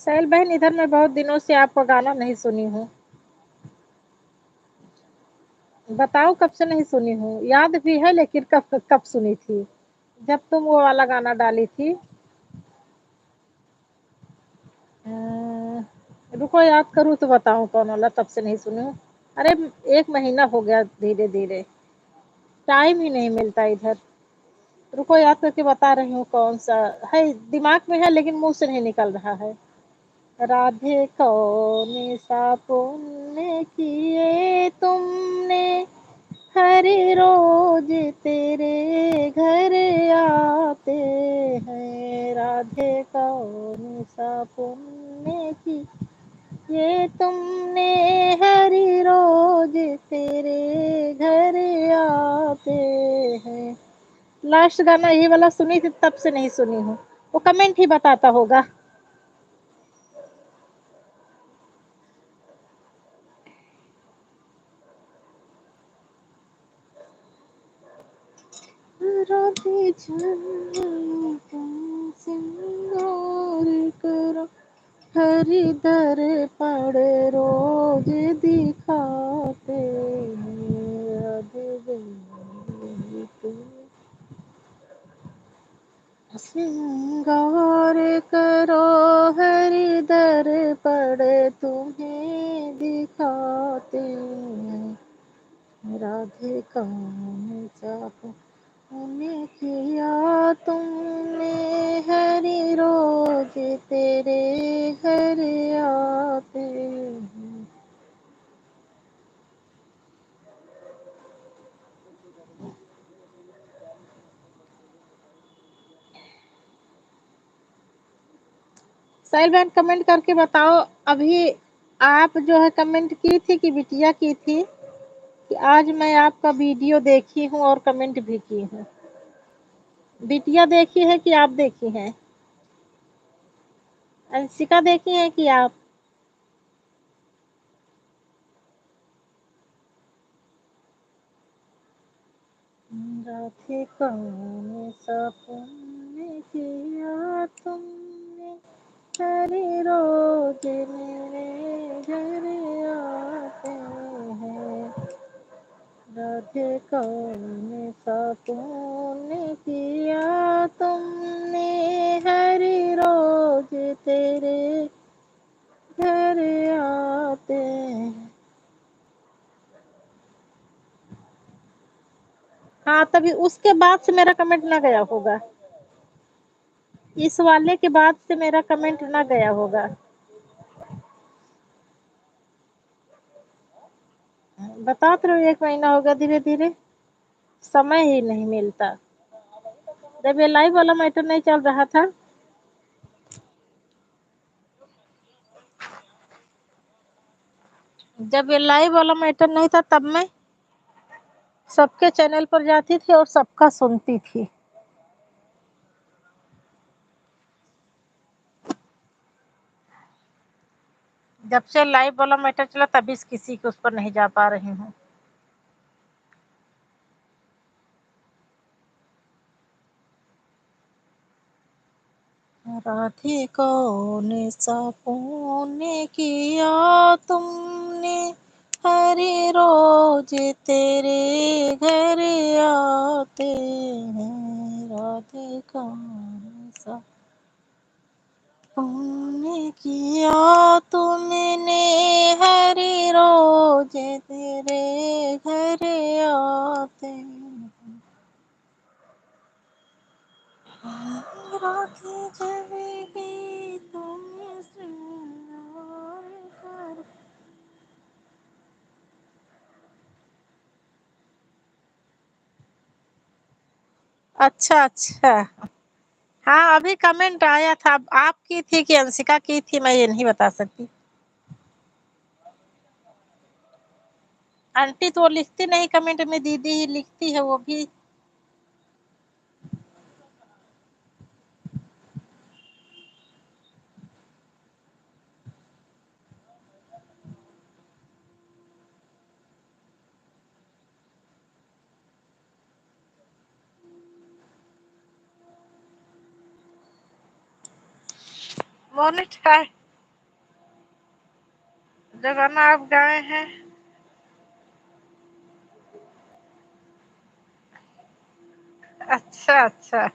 Speaker 1: सैल बहन, इधर मैं बहुत दिनों से आपका गाना नहीं सुनी हूँ। बताओ कब से नहीं सुनी हूँ, याद भी है लेकिन कब कब सुनी थी, जब तुम वो वाला गाना डाली थी। रुको याद करूँ तो बताऊँ कौन वाला, तब से नहीं सुनी हूँ। अरे 1 महीना हो गया, धीरे-धीरे, टाइम ही नहीं मिलता इधर। रुको याद करके बता रही हूँ कौन सा है, दिमाग में है लेकिन मुँह से नहीं निकल रहा है। राधे कौन सा पुण्य किए तुमने, हर रोज तेरे घर आते हैं। राधे कौन सा पुण्य किए ये तुमने, हर रोज तेरे घर आते हैं। लास्ट गाना ये वाला सुनी थी, तब से नहीं सुनी हूँ। वो कमेंट ही बताता होगा। राधे चंद्र का सिंगार करो, हरि दर पड़ रोज दिखाते हैं। राधे गोविंद श्रृंगार करो, हरि दर पड़ तुम्हें दिखाते हैं। राधे कौन सा उन्हें किया तुमने, हरि रोज तेरे घर आते हैं। साहिल बहन कमेंट करके बताओ, अभी आप जो है कमेंट की थी कि बिटिया की थी, कि आज मैं आपका वीडियो देखी हूँ और कमेंट भी की हूँ। बिटिया देखी है कि आप देखी हैं? अंशिका देखी है कि आप? राधे कौन सा पुण्य किया तुमने, हर रोज मेरे घर आते हैं। राधे कौन सा पुण्य किया तुमने, हर रोज तेरे घर आते हैं। हाँ, तभी उसके बाद से मेरा कमेंट ना गया होगा, इस वाले के बाद से मेरा कमेंट ना गया होगा। बता तो रही हूँ, 1 महीना हो गया, धीरे धीरे समय ही नहीं मिलता। जब ये लाइव वाला मैटर नहीं चल रहा था, जब ये लाइव वाला मैटर नहीं था, तब मैं सबके चैनल पर जाती थी और सबका सुनती थी। जब से लाइव वाला मैटर चला, तभी किसी के उस पर नहीं जा पा रही हूँ। राधे कौन सा पुण्य किया तुमने, हर रोज तेरे घर आते हैं। राधे कौन सा पुण्य किया तुमने, हर रोज तेरे घर आते हैं। राधे जबकि तुम श्रृंगार कर। अच्छा अच्छा, हाँ अभी कमेंट आया था। आप की थी कि अंशिका की थी, मैं ये नहीं बता सकती। आंटी तो वो लिखती नहीं कमेंट में, दीदी ही लिखती है वो भी। मोनिट है जो गाना आप गाए हैं। अच्छा अच्छा।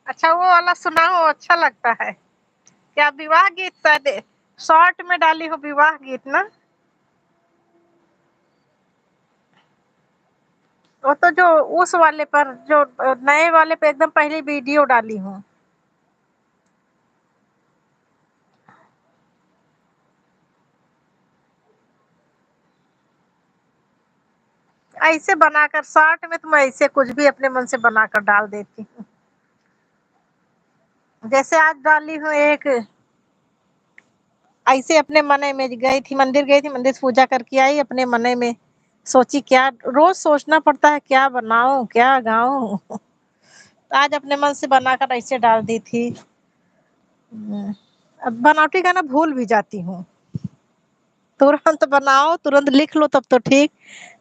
Speaker 1: अच्छा वो वाला सुनाओ, अच्छा लगता है। क्या विवाह गीत शायद शॉर्ट में डाली हो, विवाह गीत ना? वो तो जो उस वाले पर, जो नए वाले पे एकदम पहली वीडियो डाली हूँ। ऐसे बनाकर शॉर्ट में तो मैं ऐसे कुछ भी अपने मन से बनाकर डाल देती हूँ। जैसे आज डाली हूँ एक, ऐसे अपने मन में गई थी, मंदिर से पूजा करके आई, अपने मन में सोची क्या, रोज सोचना पड़ता है क्या बनाऊं क्या गाऊं। तो आज अपने मन से बनाकर ऐसे डाल दी थी। अब बनावटी गाना भूल भी जाती हूँ। तुरंत बनाओ तुरंत लिख लो तब तो ठीक,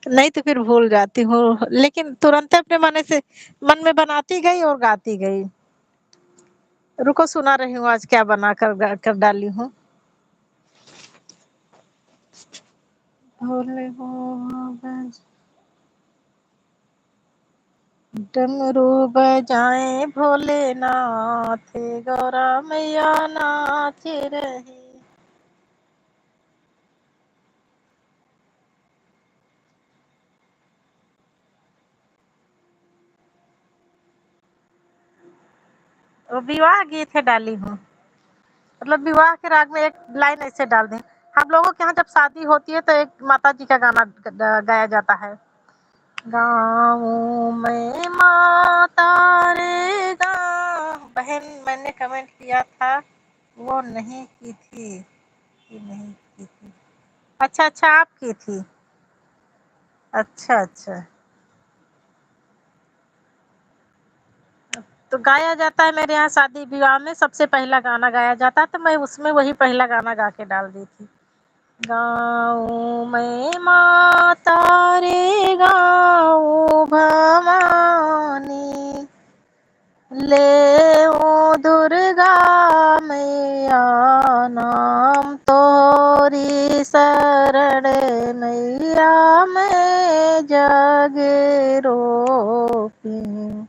Speaker 1: नहीं तो फिर भूल जाती हूँ। लेकिन तुरंत अपने मन में बनाती गई और गाती गई। रुको सुना रही हूँ आज क्या बना कर डाली हूँ। भोले हो डमरू बजाए भोलेनाथ, गौरा मैया नाच रही। वो विवाह गीत है डाली हूँ, मतलब विवाह के राग में एक लाइन ऐसे डाल दें। हम लोगों के यहाँ जब शादी होती है तो एक माता जी का गाना गाया जाता है। गाँव में माता रे गाँव, बहन मैंने कमेंट किया था, वो नहीं की थी कि नहीं की थी। अच्छा अच्छा आप की थी। अच्छा अच्छा। तो गाया जाता है मेरे यहाँ शादी विवाह में, सबसे पहला गाना गाया जाता है, तो मैं उसमें वही पहला गाना गा के डाल दी थी। गाँव में माता रे गाँव भवानी, ले ओ दुर्गा मैया नाम तोरी शरण मैया, मैं जगे रोपी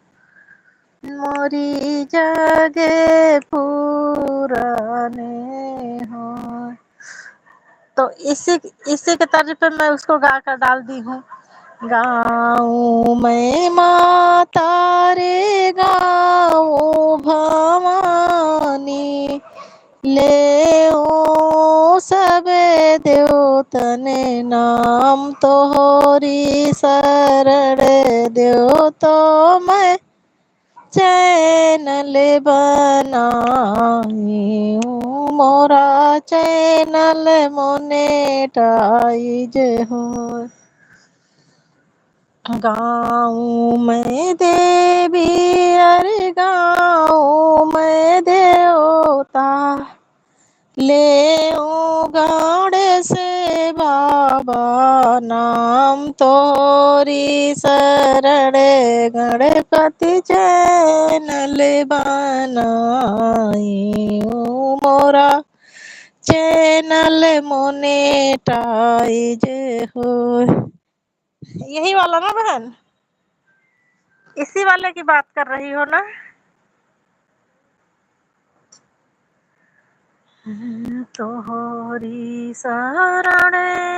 Speaker 1: मोरी जगे पुराने हो। तो इसी के तर्ज पे मैं उसको गा कर डाल दी हूँ। गाँव में माता रे गाँव भवानी, ले ओ सबे देवतन नाम तोहरी शरण देव, तो मैं चैनल बनाई हूँ, मोरा चैनल मोनेटाइज हो। गाँव में देवी अरे गाँव में देवता, ले ओ गाड़े से बाबा नाम तोरी शरण, गणपति चैनल बनाई हूँ, मोरा चैनल मोनेटाइज हो। यही वाला ना बहन, इसी वाले की बात कर रही हो ना? तोहरी शरण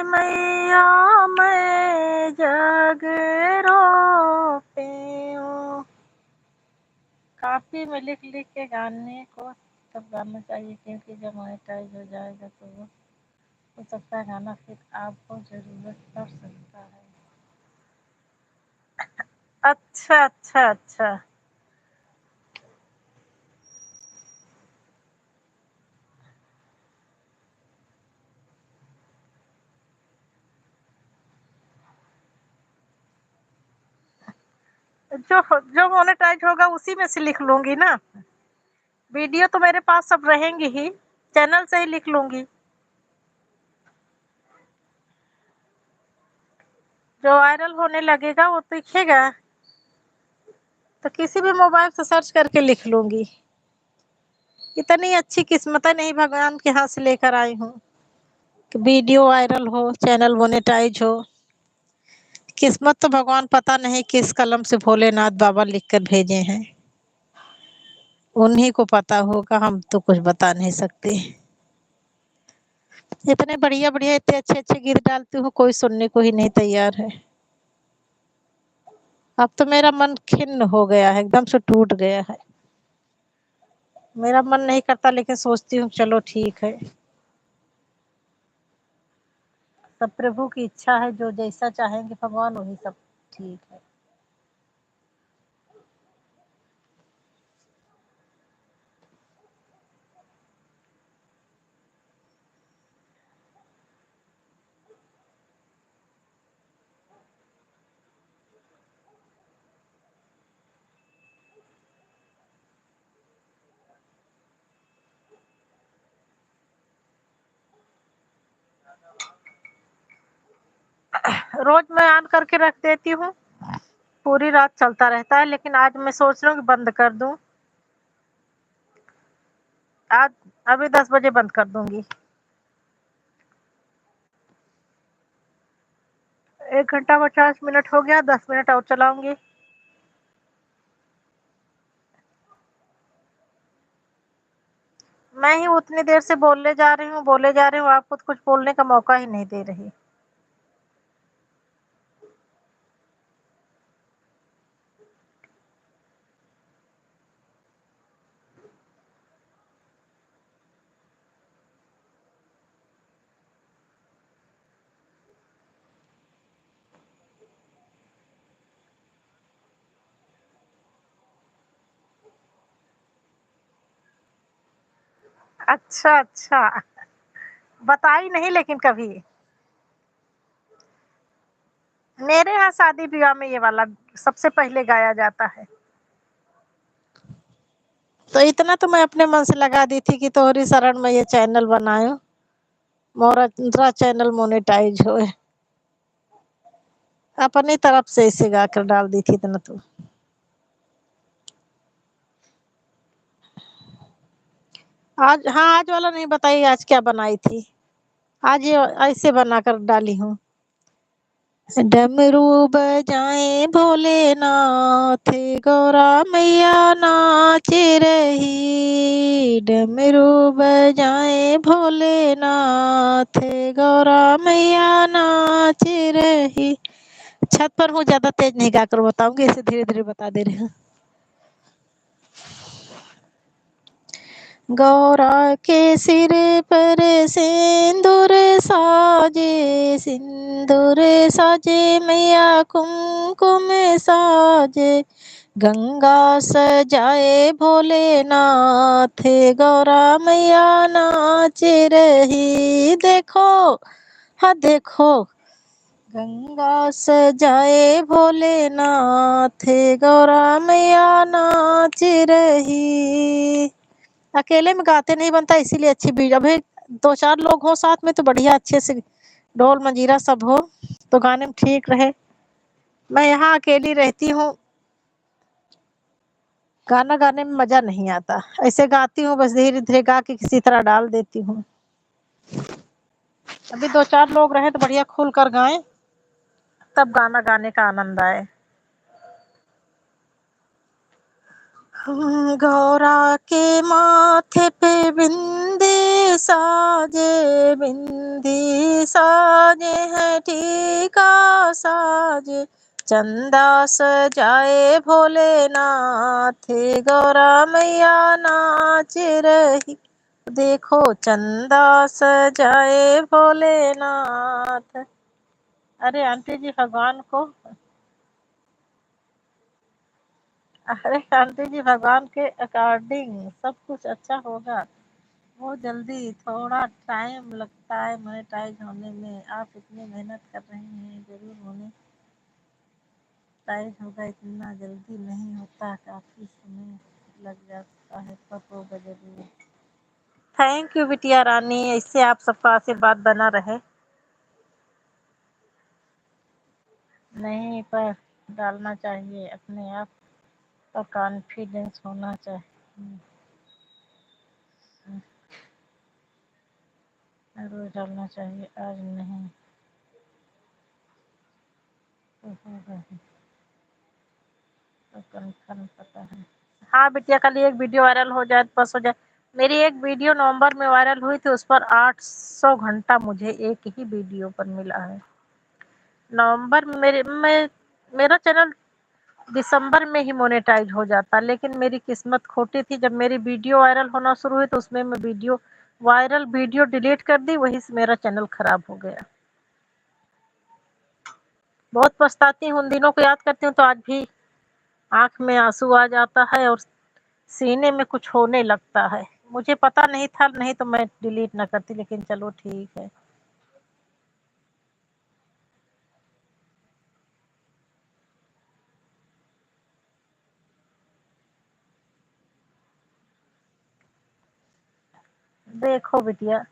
Speaker 1: मैया मैं जग रोपे हूँ। काफी में लिख लिख के गाने को तब गाना चाहिए, क्योंकि जब मोनेटाइज हो जाएगा तो वो हो सकता है गाना फिर आपको जरूरत पड़ सकता है। अच्छा अच्छा अच्छा। जो मोनेटाइज होगा उसी में से लिख लूंगी ना। वीडियो तो मेरे पास सब रहेंगी ही, चैनल से ही लिख लूंगी। जो वायरल होने लगेगा वो दिखेगा, तो किसी भी मोबाइल से सर्च करके लिख लूंगी। इतनी अच्छी किस्मत नहीं भगवान के हाथ से लेकर आई हूँ कि वीडियो वायरल हो, चैनल मोनेटाइज हो। किस्मत तो भगवान पता नहीं किस कलम से भोलेनाथ बाबा लिख कर भेजे हैं, उन्हीं को पता होगा, हम तो कुछ बता नहीं सकते। इतने बढ़िया बढ़िया इतने अच्छे अच्छे गीत डालती हूँ, कोई सुनने को ही नहीं तैयार है। अब तो मेरा मन खिन्न हो गया है, एकदम से टूट गया है। मेरा मन नहीं करता, लेकिन सोचती हूँ चलो ठीक है, सब प्रभु की इच्छा है, जो जैसा चाहेंगे भगवान वही सब ठीक है। रोज मैं ऑन करके रख देती हूँ, पूरी रात चलता रहता है, लेकिन आज मैं सोच रहा हूँ कि बंद कर दूं। आज अभी 10 बजे बंद कर दूंगी। 1 घंटा 50 मिनट हो गया, 10 मिनट और चलाऊंगी। मैं ही उतनी देर से बोले जा रही हूँ, आप खुद कुछ बोलने का मौका ही नहीं दे रही। अच्छा अच्छा, बताई नहीं लेकिन कभी। मेरे यहाँ शादी ब्याह में ये वाला सबसे पहले गाया जाता है। तो इतना तो मैं अपने मन से लगा दी थी कि तोहरी शरण में ये चैनल बनायो, मोरा चैनल मोनेटाइज हो। अपनी तरफ से इसे गाकर डाल दी थी इतना तो। आज हाँ, आज वाला नहीं बताई, आज क्या बनाई थी। आज ये ऐसे बनाकर डाली हूँ। डमरू बजाए भोलेनाथ, गौरा मैया नाच रही। डमरू बजाए भोलेनाथ, गौरा मैया नाच रही। छत पर हूँ, ज्यादा तेज नहीं गाकर बताऊंगी, इसे धीरे धीरे बता दे रहे हैं। गौरा के सिर पर सिंदूर साजे, सिंदूर साजे मैया कुमकुम साजे। गंगा सजाए भोलेनाथ, गौरा मैया नाच रही। देखो, हाँ देखो, गंगा सजाए भोलेनाथ, गौरा मैया नाच रही। अकेले में गाते नहीं बनता, इसीलिए अच्छी बीट। अभी 2-4 लोग हो साथ में तो बढ़िया, अच्छे से ढोल मंजीरा सब हो तो गाने में ठीक रहे। मैं यहाँ अकेली रहती हूँ, गाना गाने में मजा नहीं आता। ऐसे गाती हूँ, बस धीरे धीरे गा के किसी तरह डाल देती हूँ। अभी 2-4 लोग रहे तो बढ़िया खुल कर गाएं, तब गाना गाने का आनंद आए। गौरा के माथे पे बिंदी साजे, बिंदी साजे है टीका साजे। चंदा सजाए भोलेनाथ, गौरा मैया नाच रही। देखो, चंदा सजाए भोलेनाथ। अरे आंटी जी, भगवान को, अरे आंटी जी, भगवान के अकॉर्डिंग सब कुछ अच्छा होगा। बहुत जल्दी, थोड़ा टाइम लगता है मोनेटाइज होने में। आप इतनी मेहनत कर रही हैं, जरूर मोनेटाइज होगा। इतना जल्दी नहीं होता, काफी समय लग जाता है, पर होगा जरूर। थैंक यू बिटिया रानी, इससे आप सबका आशीर्वाद बना रहे। नहीं, पर डालना चाहिए, अपने आप पर कॉन्फिडेंस होना चाहिए। रोज डालना चाहिए, आज नहीं तो कंफर्म पता है। हाँ बिटिया, कल एक वीडियो वायरल हो जाए तो बस हो जाए। मेरी एक वीडियो नवंबर में वायरल हुई थी, उस पर 800 घंटा मुझे एक ही वीडियो पर मिला है। नवंबर में मेरा चैनल दिसंबर में ही मोनेटाइज हो जाता, लेकिन मेरी किस्मत खोटी थी। जब मेरी वीडियो वायरल होना शुरू हुई तो उसमें मैं वायरल वीडियो डिलीट कर दी, वहीं से मेरा चैनल खराब हो गया। बहुत पछताती हूँ, उन दिनों को याद करती हूँ तो आज भी आंख में आंसू आ जाता है और सीने में कुछ होने लगता है। मुझे पता नहीं था, नहीं तो मैं डिलीट ना करती, लेकिन चलो ठीक है। देखो बिटिया,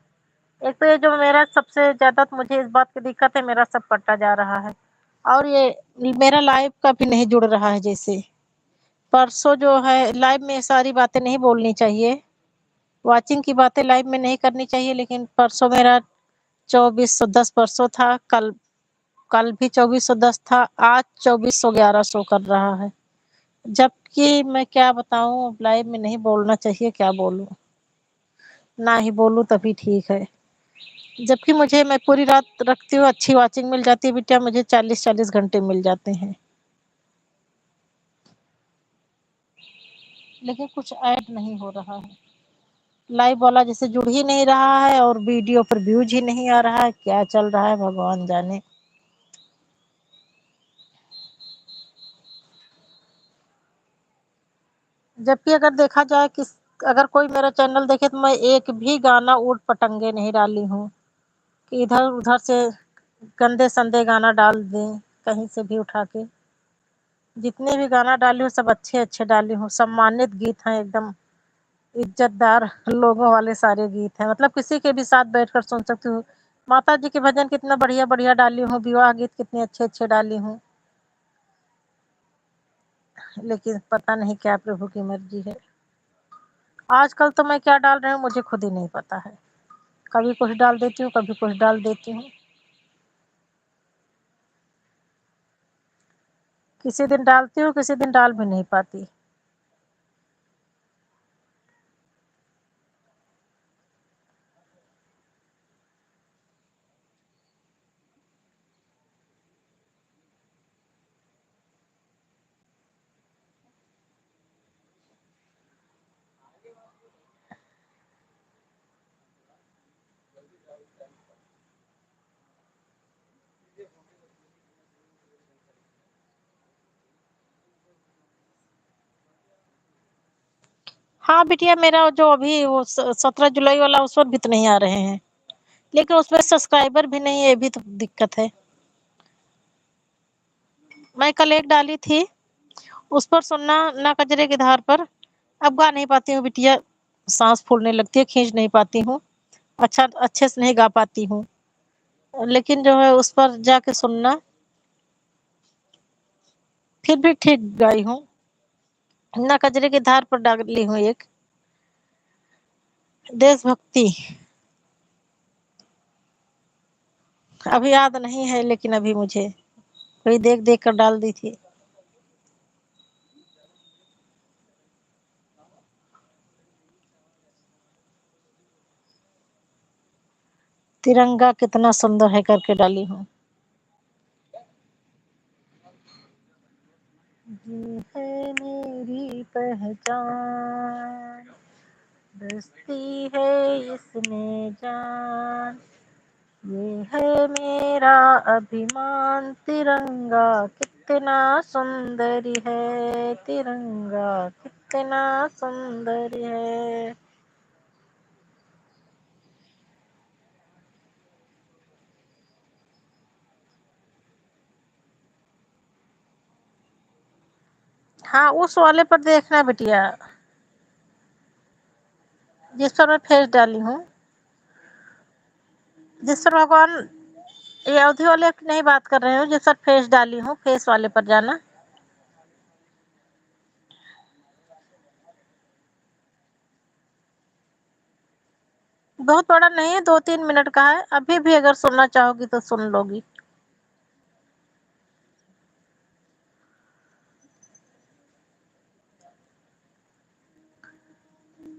Speaker 1: एक तो ये जो मेरा सबसे ज्यादा तो मुझे इस बात की दिक्कत है, मेरा सब कटा जा रहा है और ये मेरा लाइव का भी नहीं जुड़ रहा है। जैसे परसों जो है, लाइव में सारी बातें नहीं बोलनी चाहिए, वाचिंग की बातें लाइव में नहीं करनी चाहिए, लेकिन परसों मेरा 2410 परसों था, कल कल भी 2410 था, आज 2411 शो कर रहा है। जबकि मैं क्या बताऊं, लाइव में नहीं बोलना चाहिए, क्या बोलूं, ना ही बोलूं तभी ठीक है। जबकि मैं पूरी रात रखती हूँ, अच्छी वाचिंग मिल जाती है बिटिया, मुझे 40-40 घंटे मिल जाते हैं, लेकिन कुछ ऐड नहीं हो रहा है। लाइव वाला जैसे जुड़ ही नहीं रहा है और वीडियो पर व्यूज ही नहीं आ रहा है, क्या चल रहा है भगवान जाने। जबकि अगर देखा जाए कि अगर कोई मेरा चैनल देखे तो मैं एक भी गाना ऊट पटंगे नहीं डाली हूँ कि इधर उधर से गंदे संदे गाना डाल दें कहीं से भी उठा के। जितने भी गाना डाली हूँ सब अच्छे अच्छे डाली हूँ, सम्मानित गीत हैं, एकदम इज्जतदार लोगों वाले सारे गीत हैं, मतलब किसी के भी साथ बैठकर सुन सकती हूँ। माता जी के भजन कितना बढ़िया बढ़िया डाली हूँ, विवाह गीत कितने अच्छे अच्छे डाली हूँ, लेकिन पता नहीं क्या प्रभु की मर्जी है। आजकल तो मैं क्या डाल रही हूँ मुझे खुद ही नहीं पता है, कभी कुछ डाल देती हूँ, कभी कुछ डाल देती हूँ, किसी दिन डालती हूँ, किसी दिन डाल भी नहीं पाती। हाँ बिटिया, मेरा जो अभी वो 17 जुलाई वाला उस पर भी तो नहीं आ रहे हैं, लेकिन उसमें सब्सक्राइबर भी नहीं है, ये भी तो दिक्कत है। मैं कल एक डाली थी, उस पर सुनना ना कजरे की धार पर, अब गा नहीं पाती हूँ बिटिया, सांस फूलने लगती है, खींच नहीं पाती हूँ, अच्छा अच्छे से नहीं गा पाती हूँ, लेकिन जो है उस पर जाके सुनना, फिर भी ठीक गाई हूँ। ना कजरे की धार पर डाली हूँ एक देशभक्ति, अभी याद नहीं है, लेकिन अभी मुझे कोई देख देख कर डाल दी थी। तिरंगा कितना सुंदर है करके डाली हूँ। ये है मेरी पहचान, बसती है इसमें जान, ये है मेरा अभिमान, तिरंगा कितना सुंदर है, तिरंगा कितना सुंदर है। हाँ, उस वाले पर देखना बिटिया, जिस पर मैं फेस डाली हूँ, जिस पर भगवान ये अवधि वाले की नहीं बात कर रही हूँ, जिस पर फेस डाली हूँ, फेस वाले पर जाना। बहुत बड़ा नहीं है, 2-3 मिनट का है। अभी भी अगर सुनना चाहोगी तो सुन लोगी।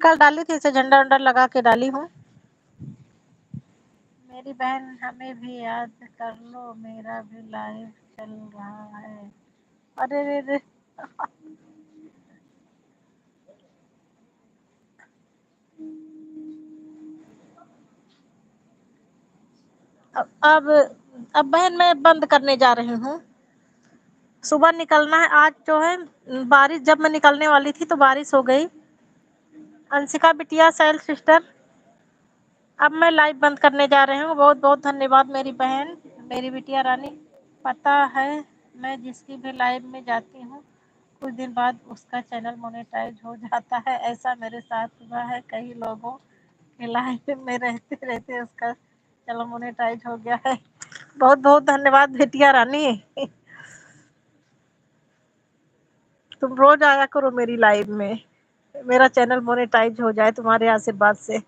Speaker 1: कल डाली थी, इसे झंडा वंडा लगा के डाली हूँ। मेरी बहन हमें भी याद कर लो, मेरा भी लाइव चल रहा है। अरे रे रे। अब बहन मैं बंद करने जा रही हूँ। सुबह निकलना है आज जो है। बारिश, जब मैं निकलने वाली थी तो बारिश हो गई। अंशिका बिटिया, सैल सिस्टर, अब मैं लाइव बंद करने जा रही हूँ। बहुत बहुत धन्यवाद मेरी बहन, मेरी बिटिया रानी। पता है मैं जिसकी भी लाइव में जाती हूँ कुछ दिन बाद उसका चैनल मोनेटाइज हो जाता है। ऐसा मेरे साथ हुआ है, कई लोगों के लाइव में रहते रहते उसका चैनल मोनेटाइज हो गया है। बहुत बहुत धन्यवाद बिटिया रानी। तुम रोज आया करो मेरी लाइव में, मेरा चैनल मोनेटाइज हो जाए तुम्हारे आशीर्वाद से।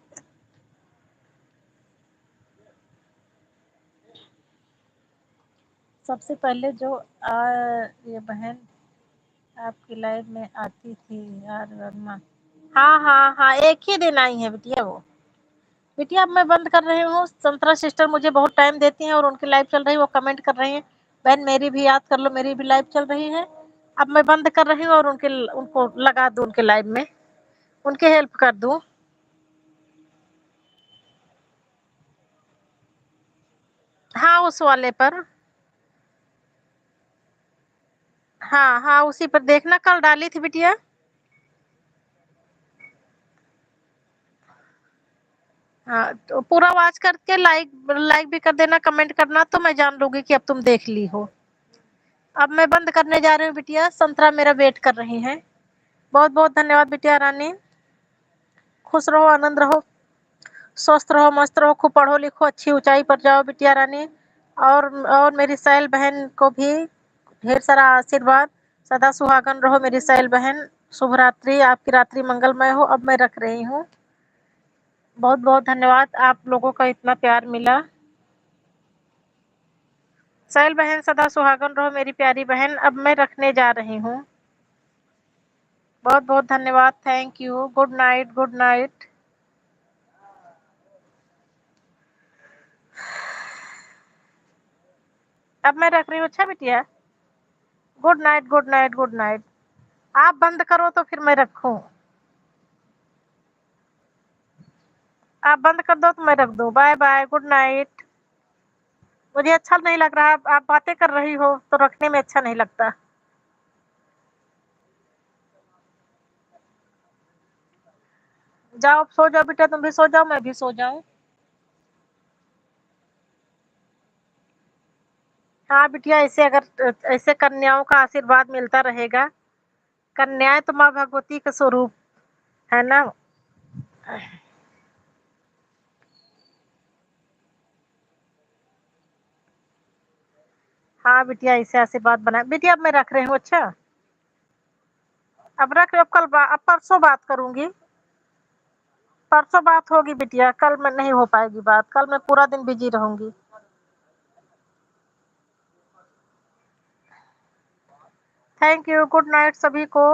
Speaker 1: सबसे पहले जो ये बहन आपकी लाइव में आती थी यार वर्मा। हाँ हाँ हाँ, एक ही दिन आई है बिटिया वो। बिटिया अब मैं बंद कर रही हूँ। संतरा सिस्टर मुझे बहुत टाइम देती हैं और उनकी लाइव चल रही है, वो कमेंट कर रही हैं बहन मेरी भी याद कर लो, मेरी भी लाइव चल रही है। अब मैं बंद कर रही हूँ और उनको लगा दूं उनके लाइव में, उनकी हेल्प कर दूं। हाँ उस वाले पर, हाँ हाँ उसी पर देखना, कल डाली थी बिटिया। हाँ तो पूरा वॉच करके लाइक लाइक भी कर देना, कमेंट करना, तो मैं जान लूंगी कि अब तुम देख ली हो। अब मैं बंद करने जा रही हूँ बिटिया, संतरा मेरा वेट कर रही हैं। बहुत बहुत धन्यवाद बिटिया रानी। खुश रहो, आनंद रहो, स्वस्थ रहो, मस्त रहो, खूब पढ़ो लिखो, अच्छी ऊंचाई पर जाओ बिटिया रानी। और मेरी सैल बहन को भी ढेर सारा आशीर्वाद। सदा सुहागन रहो मेरी सैल बहन। शुभ रात्रि, आपकी रात्रि मंगलमय हो। अब मैं रख रही हूँ। बहुत बहुत धन्यवाद, आप लोगों का इतना प्यार मिला। सैल बहन सदा सुहागन रहो मेरी प्यारी बहन। अब मैं रखने जा रही हूँ। बहुत बहुत धन्यवाद, thank you, good night, good night. अब मैं रख रही हूँ। अच्छा बिटिया, good night, good night, good night. आप बंद करो तो फिर मैं रखूं। आप बंद कर दो तो मैं रख दूं। Bye bye, good night. मुझे अच्छा नहीं लग रहा, आप बातें कर रही हो तो रखने में अच्छा नहीं लगता। जाओ सो जाओ बेटा, तुम भी सो जाओ, मैं भी सो जाऊं। हाँ बिटिया, ऐसे कन्याओं का आशीर्वाद मिलता रहेगा। कन्याएं तो माँ भगवती का स्वरूप है ना। हाँ बिटिया, ऐसे आशीर्वाद बना। बिटिया अब मैं रख रही हूँ। अच्छा अब रख, अब परसों बात करूंगी। परसों बात होगी बिटिया, कल मैं नहीं हो पाएगी बात, कल मैं पूरा दिन बिजी रहूंगी। थैंक यू, गुड नाइट सभी को।